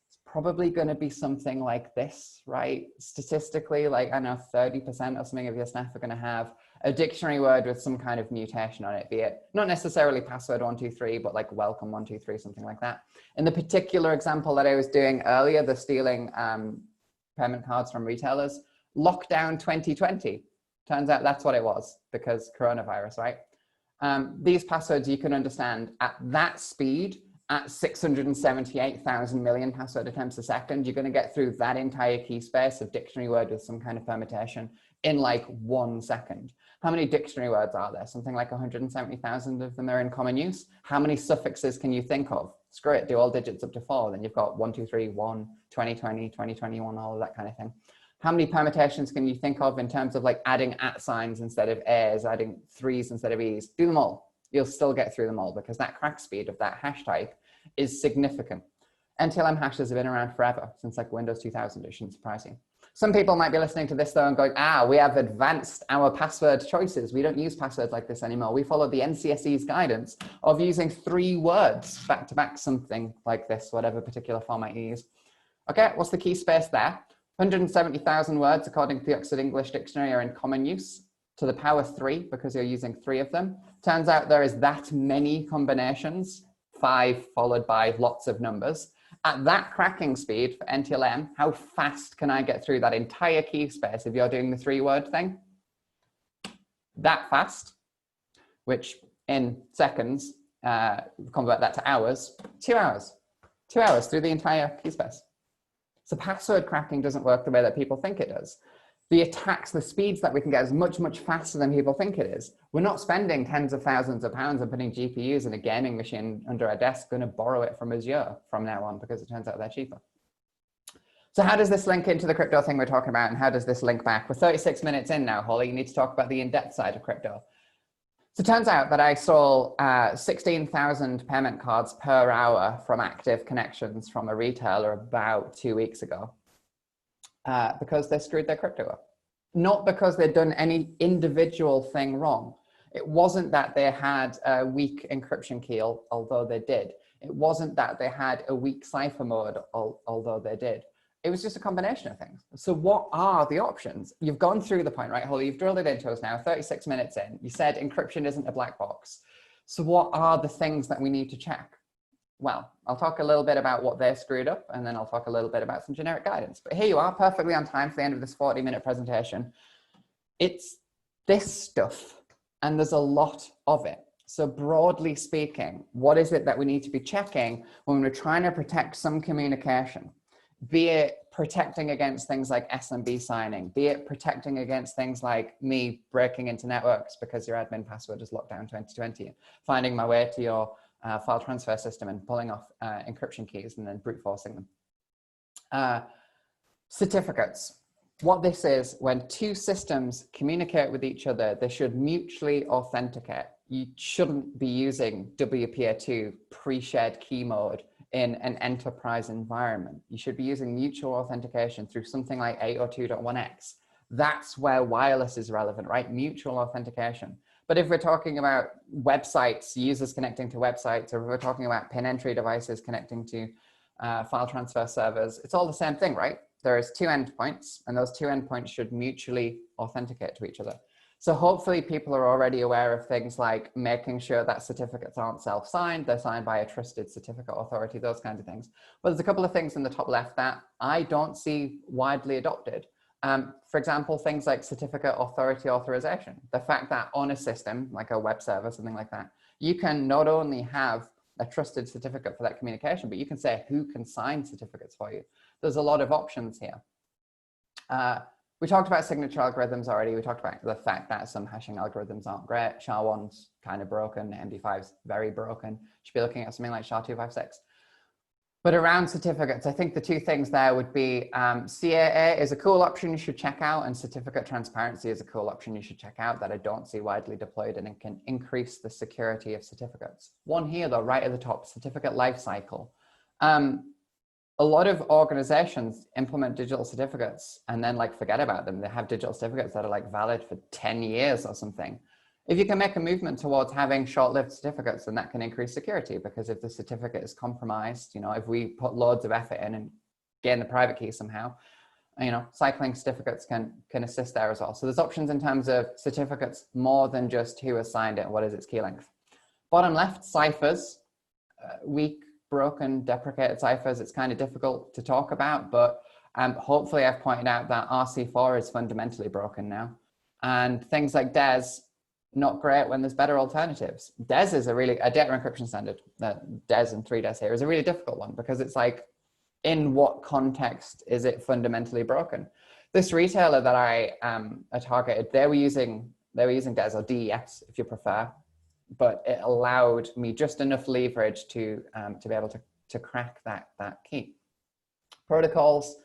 It's probably going to be something like this, right? Statistically, like, I know 30% or something of your staff are going to have a dictionary word with some kind of mutation on it, be it not necessarily password 123, but like welcome 123, something like that. In the particular example that I was doing earlier, the stealing payment cards from retailers, lockdown 2020. Turns out that's what it was, because coronavirus, right? These passwords you can understand at that speed, at 678,000 million password attempts a second, you're going to get through that entire key space of dictionary word with some kind of permutation in like 1 second. How many dictionary words are there? Something like 170,000 of them are in common use. How many suffixes can you think of? Screw it, do all digits up to 4. Then you've got 1, 2, 3, 1, 2020, 2021, all of that kind of thing. How many permutations can you think of in terms of like adding @ signs instead of A's, adding 3's instead of E's? Do them all. You'll still get through them all because that crack speed of that hash type is significant. NTLM hashes have been around forever, since like Windows 2000. It shouldn't surprise you. Some people might be listening to this though and going, we have advanced our password choices. We don't use passwords like this anymore. We follow the NCSE's guidance of using 3 words back to back, something like this, whatever particular format you use. Okay, what's the key space there? 170,000 words, according to the Oxford English Dictionary, are in common use to the power 3 because you're using 3 of them. Turns out there is that many combinations, 5 followed by lots of numbers. At that cracking speed for NTLM, how fast can I get through that entire key space if you're doing the 3-word thing? That fast, which in seconds, convert that to hours, 2 hours. 2 hours through the entire key space. So password cracking doesn't work the way that people think it does. the attacks, the speeds that we can get is much, much faster than people think it is. We're not spending tens of thousands of pounds and putting GPUs in a gaming machine under our desk, going to borrow it from Azure from now on because it turns out they're cheaper. So how does this link into the crypto thing we're talking about, and how does this link back? We're 36 minutes in now, Holly. You need to talk about the in-depth side of crypto. So it turns out that I saw 16,000 payment cards per hour from active connections from a retailer about 2 weeks ago. Because they screwed their crypto up. Not because they'd done any individual thing wrong. It wasn't that they had a weak encryption key, although they did. It wasn't that they had a weak cipher mode, although they did. It was just a combination of things. So what are the options? You've gone through the point, right, Holly? You've drilled it into us now, 36 minutes in. You said encryption isn't a black box. So what are the things that we need to check? Well, I'll talk a little bit about what they screwed up, and then I'll talk a little bit about some generic guidance. But here you are, perfectly on time for the end of this 40-minute presentation. It's this stuff, and there's a lot of it. So broadly speaking, what is it that we need to be checking when we're trying to protect some communication? Be it protecting against things like SMB signing, be it protecting against things like me breaking into networks because your admin password is locked down 2020, finding my way to your file transfer system and pulling off encryption keys and then brute forcing them. Certificates. What this is, when two systems communicate with each other, they should mutually authenticate. You shouldn't be using WPA2 pre-shared key mode in an enterprise environment. You should be using mutual authentication through something like 802.1x. That's where wireless is relevant, right? Mutual authentication. But if we're talking about websites, users connecting to websites, or if we're talking about pin entry devices connecting to file transfer servers, it's all the same thing, right? There's two endpoints, and those two endpoints should mutually authenticate to each other. So hopefully people are already aware of things like making sure that certificates aren't self-signed, they're signed by a trusted certificate authority, those kinds of things. But there's a couple of things in the top left that I don't see widely adopted. For example, things like certificate authority authorization. The fact that on a system, like a web server, something like that, you can not only have a trusted certificate for that communication, but you can say who can sign certificates for you. There's a lot of options here. We talked about signature algorithms already. We talked about the fact that some hashing algorithms aren't great. SHA-1's kind of broken, MD5's very broken. Should be looking at something like SHA-256. But around certificates, I think the two things there would be CAA is a cool option you should check out, and certificate transparency is a cool option you should check out that I don't see widely deployed, and it can increase the security of certificates. One here though, right at the top, certificate lifecycle. A lot of organizations implement digital certificates and then like forget about them. They have digital certificates that are like valid for 10 years or something. If you can make a movement towards having short-lived certificates, then that can increase security, because if the certificate is compromised, you know, if we put loads of effort in and gain the private key somehow, you know, cycling certificates can assist there as well. So there's options in terms of certificates more than just who has signed it and what is its key length. Bottom left, ciphers, weak, broken, deprecated ciphers. It's kind of difficult to talk about, but hopefully I've pointed out that RC4 is fundamentally broken now. And things like DES, not great when there's better alternatives. DES is a data encryption standard, DES and 3DES here is a really difficult one, because it's like, in what context is it fundamentally broken? This retailer that I targeted, they were using DES or DES if you prefer, but it allowed me just enough leverage to be able to crack that key. Protocols,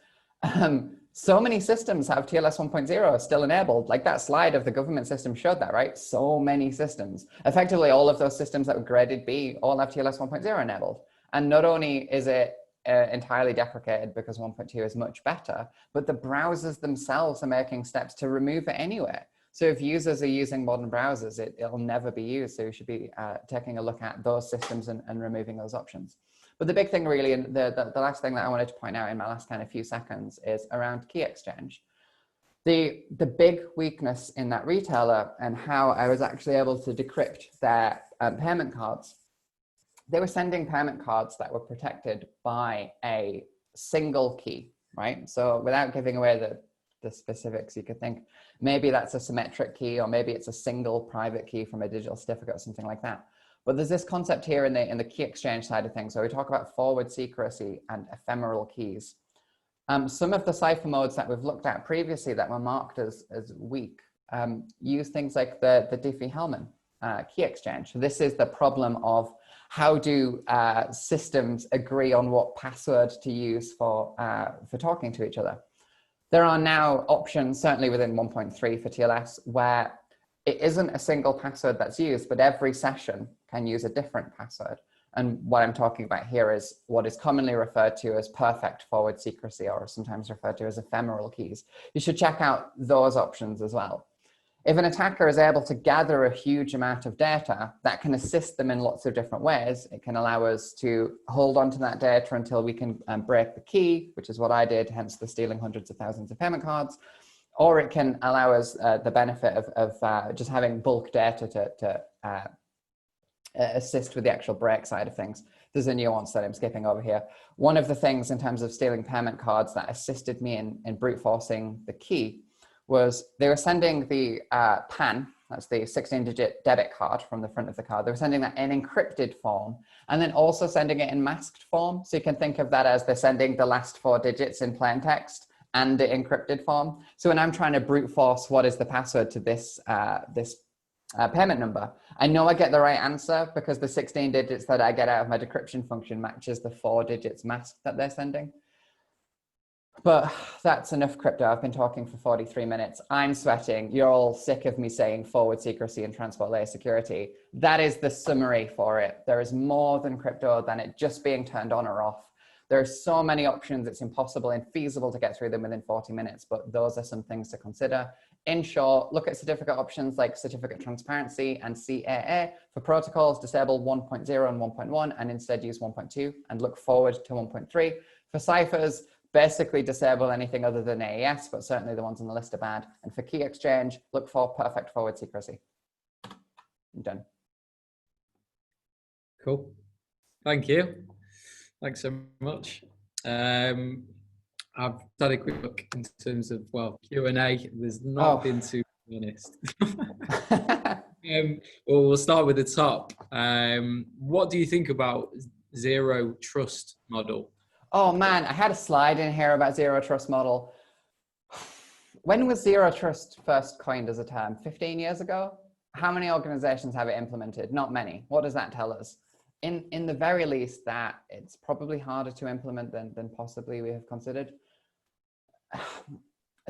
so many systems have TLS 1.0 still enabled. Like that slide of the government system showed that, right? So many systems. Effectively, all of those systems that were graded B all have TLS 1.0 enabled. And not only is it entirely deprecated because 1.2 is much better, but the browsers themselves are making steps to remove it anyway. So if users are using modern browsers, it'll never be used. So you should be taking a look at those systems and removing those options. But the big thing really, and the last thing that I wanted to point out in my last kind of few seconds, is around key exchange. The big weakness in that retailer, and how I was actually able to decrypt their payment cards, they were sending payment cards that were protected by a single key, right? So without giving away the specifics, you could think maybe that's a symmetric key, or maybe it's a single private key from a digital certificate or something like that. But there's this concept here in the key exchange side of things. So we talk about forward secrecy and ephemeral keys. Some of the cipher modes that we've looked at previously that were marked as weak use things like the Diffie-Hellman key exchange. So this is the problem of how do systems agree on what password to use for talking to each other. There are now options, certainly within 1.3 for TLS, where it isn't a single password that's used, but every session can use a different password. And what I'm talking about here is what is commonly referred to as perfect forward secrecy, or sometimes referred to as ephemeral keys. You should check out those options as well. If an attacker is able to gather a huge amount of data, that can assist them in lots of different ways. It can allow us to hold on to that data until we can break the key, which is what I did, hence the stealing hundreds of thousands of payment cards. Or it can allow us the benefit of just having bulk data to assist with the actual break side of things. There's a nuance that I'm skipping over here. One of the things in terms of stealing payment cards that assisted me in brute forcing the key was they were sending the PAN, that's the 16-digit debit card from the front of the card. They were sending that in encrypted form and then also sending it in masked form. So you can think of that as they're sending the last 4 digits in plain text and the encrypted form. So when I'm trying to brute force what is the password to this payment number, I know I get the right answer because the 16 digits that I get out of my decryption function matches the 4 digits masked that they're sending. But that's enough crypto. I've been talking for 43 minutes. I'm sweating. You're all sick of me saying forward secrecy and transport layer security. That is the summary for it. There is more than crypto than it just being turned on or off. There are so many options. It's impossible and feasible to get through them within 40 minutes, but those are some things to consider. In short, look at certificate options like certificate transparency and CAA. For protocols, disable 1.0 and 1.1 and instead use 1.2 and look forward to 1.3. For ciphers, basically disable anything other than AES, but certainly the ones on the list are bad. And for key exchange, look for perfect forward secrecy. I'm done. Cool. Thank you. Thanks so much. I've had a quick look in terms of, well, Q&A. There's not been too honest. Well, we'll start with the top. What do you think about zero trust model? Oh man, I had a slide in here about zero trust model. When was zero trust first coined as a term? 15 years ago? How many organizations have it implemented? Not many. What does that tell us? In the very least, that it's probably harder to implement than possibly we have considered.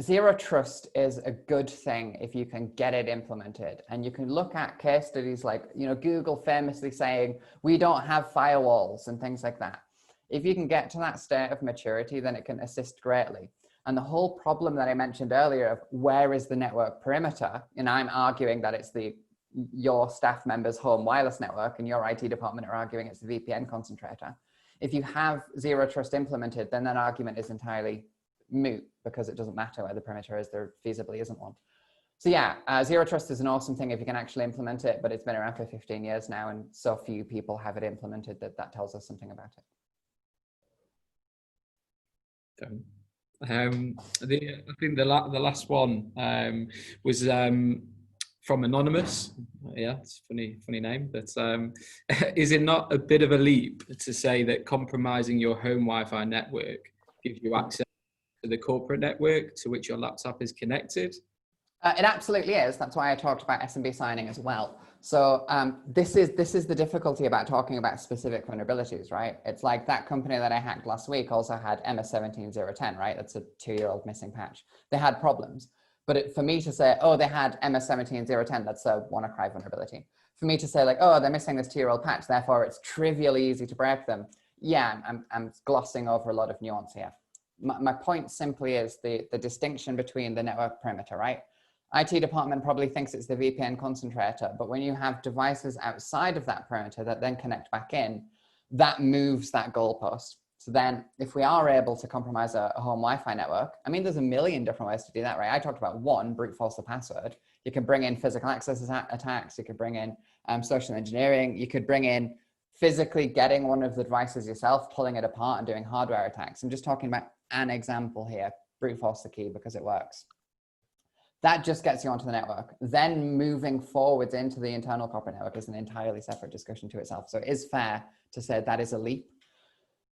Zero trust is a good thing if you can get it implemented. And you can look at case studies like, you know, Google famously saying, we don't have firewalls and things like that. If you can get to that state of maturity, then it can assist greatly. And the whole problem that I mentioned earlier of where is the network perimeter, and I'm arguing that it's your staff member's home wireless network and your IT department are arguing it's the VPN concentrator. If you have zero trust implemented, then that argument is entirely moot because it doesn't matter where the perimeter is, there feasibly isn't one. So yeah, zero trust is an awesome thing if you can actually implement it, but it's been around for 15 years now and so few people have it implemented that tells us something about it. I think the last one was from Anonymous. Yeah, it's a funny name. But is it not a bit of a leap to say that compromising your home Wi-Fi network gives you access to the corporate network to which your laptop is connected? It absolutely is. That's why I talked about SMB signing as well. So this is the difficulty about talking about specific vulnerabilities, right? It's like that company that I hacked last week also had MS-17010, right? That's a 2-year-old missing patch. They had problems. But for me to say, oh, they had MS-17010, that's a WannaCry vulnerability. For me to say like, oh, they're missing this 2-year-old patch, therefore it's trivially easy to break them. Yeah, I'm glossing over a lot of nuance here. My point simply is the distinction between the network perimeter, right? IT department probably thinks it's the VPN concentrator, but when you have devices outside of that perimeter that then connect back in, that moves that goalpost. So then if we are able to compromise a home Wi-Fi network, I mean, there's a million different ways to do that, right? I talked about one, brute force the password. You can bring in physical access attacks. You could bring in social engineering. You could bring in physically getting one of the devices yourself, pulling it apart and doing hardware attacks. I'm just talking about an example here, brute force the key because it works. That just gets you onto the network. Then moving forwards into the internal corporate network is an entirely separate discussion to itself. So it is fair to say that is a leap.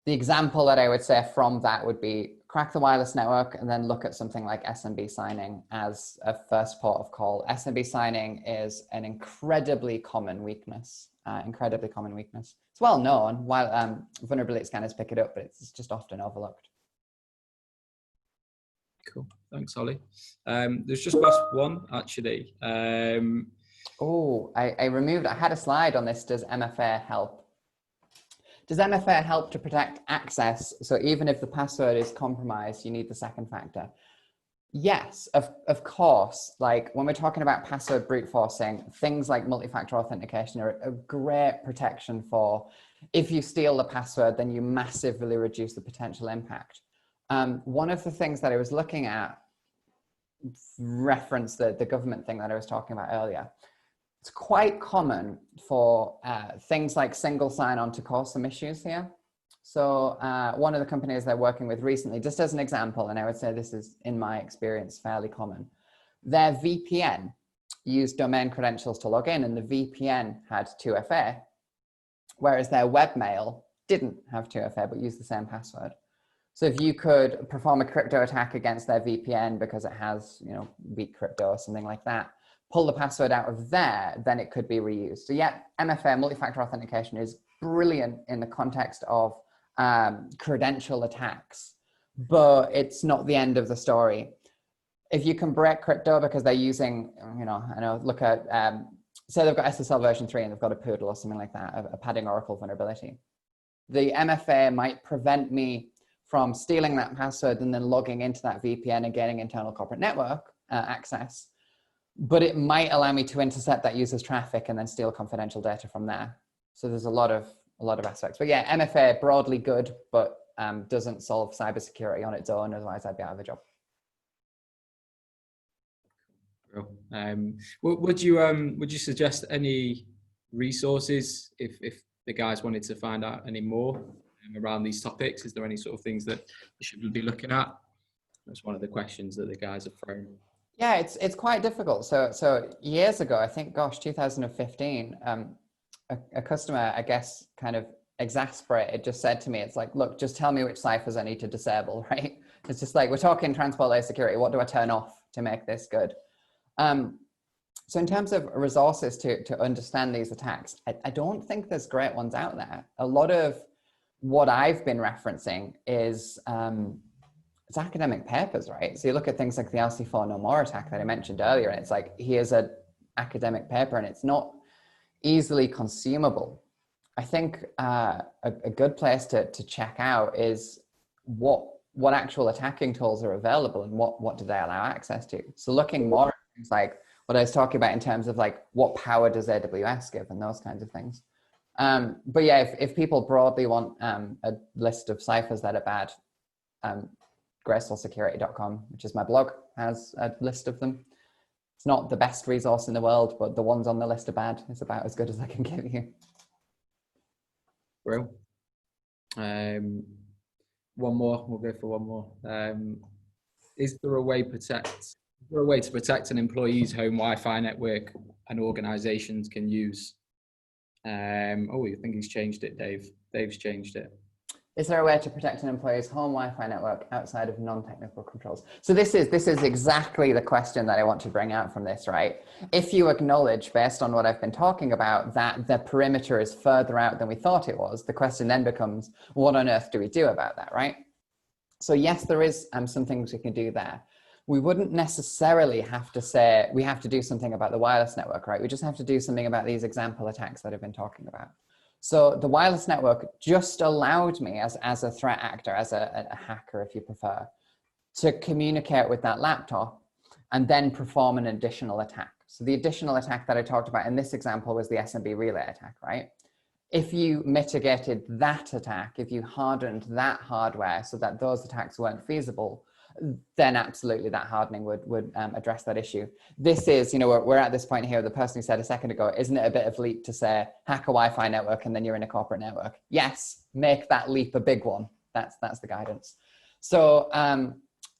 The example that I would say from that would be crack the wireless network, and then look at something like SMB signing as a first port of call. SMB signing is an incredibly common weakness. It's well known, while vulnerability scanners pick it up, but it's just often overlooked. Cool, thanks, Ollie. There's just last one, actually. I had a slide on this. Does MFA help? Does MFA help to protect access? So even if the password is compromised, you need the second factor. Yes, of course. Like when we're talking about password brute forcing, things like multi-factor authentication are a great protection for. If you steal the password, then you massively reduce the potential impact. One of the things that I was looking at referenced the government thing that I was talking about earlier. It's quite common for things like single sign-on to cause some issues here. So one of the companies they're working with recently, just as an example, and I would say this is, in my experience, fairly common, their VPN used domain credentials to log in, and the VPN had 2FA, whereas their webmail didn't have 2FA, but used the same password. So if you could perform a crypto attack against their VPN because it has, weak crypto or something like that, pull the password out of there, then it could be reused. So yeah, MFA, multi-factor authentication, is brilliant in the context of credential attacks, but it's not the end of the story. If you can break crypto because they're using, look at, say they've got SSL version 3 and they've got a poodle or something like that, a padding oracle vulnerability. The MFA might prevent me from stealing that password and then logging into that VPN and getting internal corporate network access. But it might allow me to intercept that user's traffic and then steal confidential data from there. So there's a lot of aspects. But yeah, MFA broadly good, but doesn't solve cybersecurity on its own. Otherwise, I'd be out of a job. Would you suggest any resources if the guys wanted to find out any more around these topics? Is there any sort of things that they should be looking at? That's one of the questions that the guys have thrown. Yeah, it's quite difficult. So years ago, I think, 2015, a customer, I guess, kind of exasperated, just said to me, it's like, look, just tell me which ciphers I need to disable, right? It's just like, we're talking transport layer security. What do I turn off to make this good? So in terms of resources to understand these attacks, I don't think there's great ones out there. A lot of what I've been referencing is it's academic papers, right? So you look at things like the LC4 No More attack that I mentioned earlier, and it's like, here's an academic paper, and it's not easily consumable. I think a good place to check out is what actual attacking tools are available and what do they allow access to. So looking more at things like what I was talking about in terms of like, what power does AWS give and those kinds of things. But yeah, if people broadly want a list of ciphers that are bad, gracefulsecurity.com, which is my blog, has a list of them. It's not the best resource in the world, but the ones on the list are bad. It's about as good as I can give you. Well, one more. We'll go for one more. Is there a way to protect an employee's home Wi-Fi network and organizations can use? I think he's changed it, Dave. Dave's changed it. Is there a way to protect an employee's home Wi-Fi network outside of non-technical controls? So this is exactly the question that I want to bring out from this, right? If you acknowledge, based on what I've been talking about, that the perimeter is further out than we thought it was, the question then becomes, what on earth do we do about that, right? So yes, there is some things we can do there. We wouldn't necessarily have to say we have to do something about the wireless network, right? We just have to do something about these example attacks that I've been talking about. So the wireless network just allowed me as a threat actor, as a hacker, if you prefer, to communicate with that laptop and then perform an additional attack. So the additional attack that I talked about in this example was the SMB relay attack, right? If you mitigated that attack, if you hardened that hardware so that those attacks weren't feasible, then absolutely that hardening would address that issue. This is, we're at this point here, the person who said a second ago, isn't it a bit of leap to say hack a Wi-Fi network and then you're in a corporate network? Yes, make that leap a big one. That's the guidance. So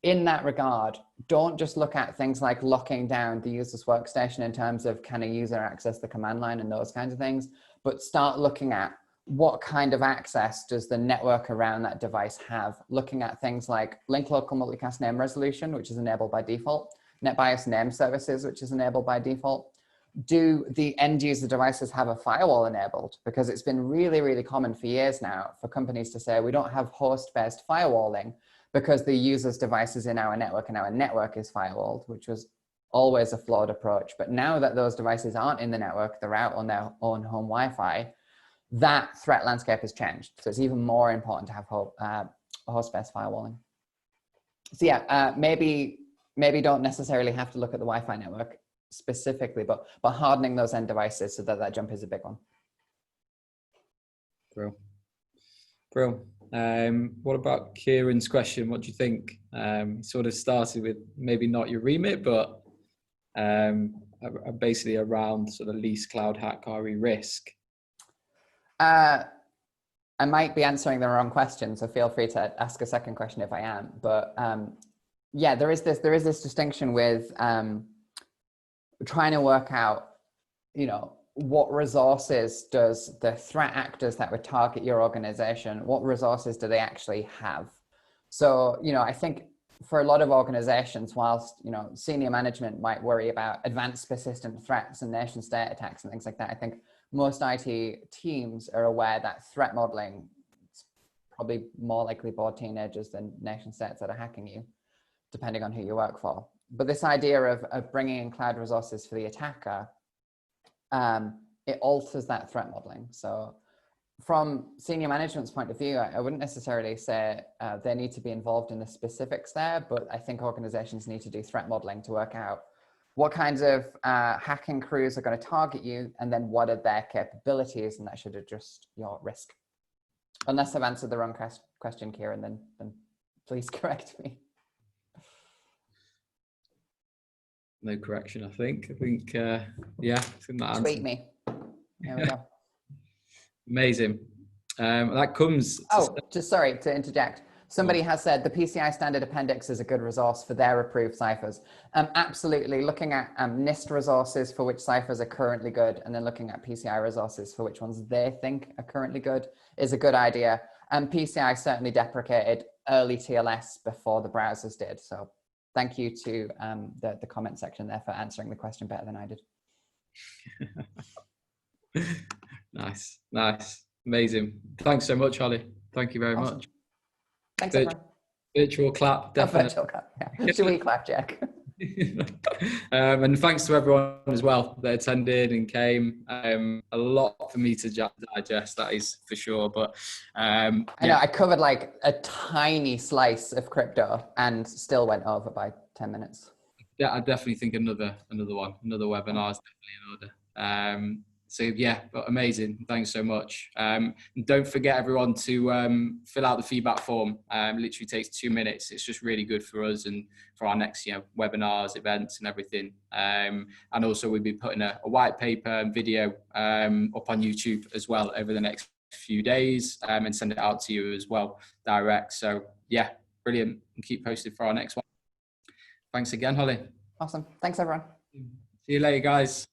in that regard, don't just look at things like locking down the user's workstation in terms of can a user access the command line and those kinds of things, but start looking at what kind of access does the network around that device have? Looking at things like link local multicast name resolution, which is enabled by default, NetBIOS name services, which is enabled by default. Do the end user devices have a firewall enabled? Because it's been really, really common for years now for companies to say, we don't have host-based firewalling because the user's device is in our network and our network is firewalled, which was always a flawed approach. But now that those devices aren't in the network, they're out on their own home Wi-Fi, that threat landscape has changed. So it's even more important to have host-based firewalling. So yeah, maybe don't necessarily have to look at the Wi-Fi network specifically, but hardening those end devices so that that jump is a big one. Bro. What about Kieran's question? What do you think? Sort of started with maybe not your remit, but basically around sort of least cloud hack RE risk. I might be answering the wrong question, so feel free to ask a second question if I am. But yeah, there is this distinction with trying to work out, what resources does the threat actors that would target your organization, what resources do they actually have? So, I think for a lot of organizations, whilst, senior management might worry about advanced persistent threats and nation state attacks and things like that, I think most IT teams are aware that threat modeling is probably more likely bored teenagers than nation states that are hacking you, depending on who you work for. But this idea of bringing in cloud resources for the attacker, it alters that threat modeling. So from senior management's point of view, I wouldn't necessarily say they need to be involved in the specifics there, but I think organizations need to do threat modeling to work out what kinds of hacking crews are going to target you, and then what are their capabilities, and that should adjust your risk. Unless I've answered the wrong question, Kieran, then please correct me. No correction, I think. Yeah, I think that tweet me. There we go. Amazing. That comes. Sorry to interject. Somebody has said the PCI standard appendix is a good resource for their approved ciphers. Absolutely. Looking at NIST resources for which ciphers are currently good, and then looking at PCI resources for which ones they think are currently good is a good idea. And PCI certainly deprecated early TLS before the browsers did. So thank you to the comment section there for answering the question better than I did. Nice. Amazing. Thanks so much, Holly. Thank you very much. Thanks, everyone. Virtual clap, definitely. Virtual clap, yeah. Should we clap, Jack? And thanks to everyone as well that attended and came. A lot for me to digest, that is for sure. But I know I covered like a tiny slice of crypto and still went over by 10 minutes. Yeah, I definitely think another webinar is definitely in order. So yeah, but amazing. Thanks so much. And don't forget everyone to fill out the feedback form. Literally takes 2 minutes. It's just really good for us and for our next webinars, events and everything. And also we'll be putting a white paper and video up on YouTube as well over the next few days, and send it out to you as well direct. So yeah, brilliant. And keep posted for our next one. Thanks again, Holly. Awesome. Thanks, everyone. See you later, guys.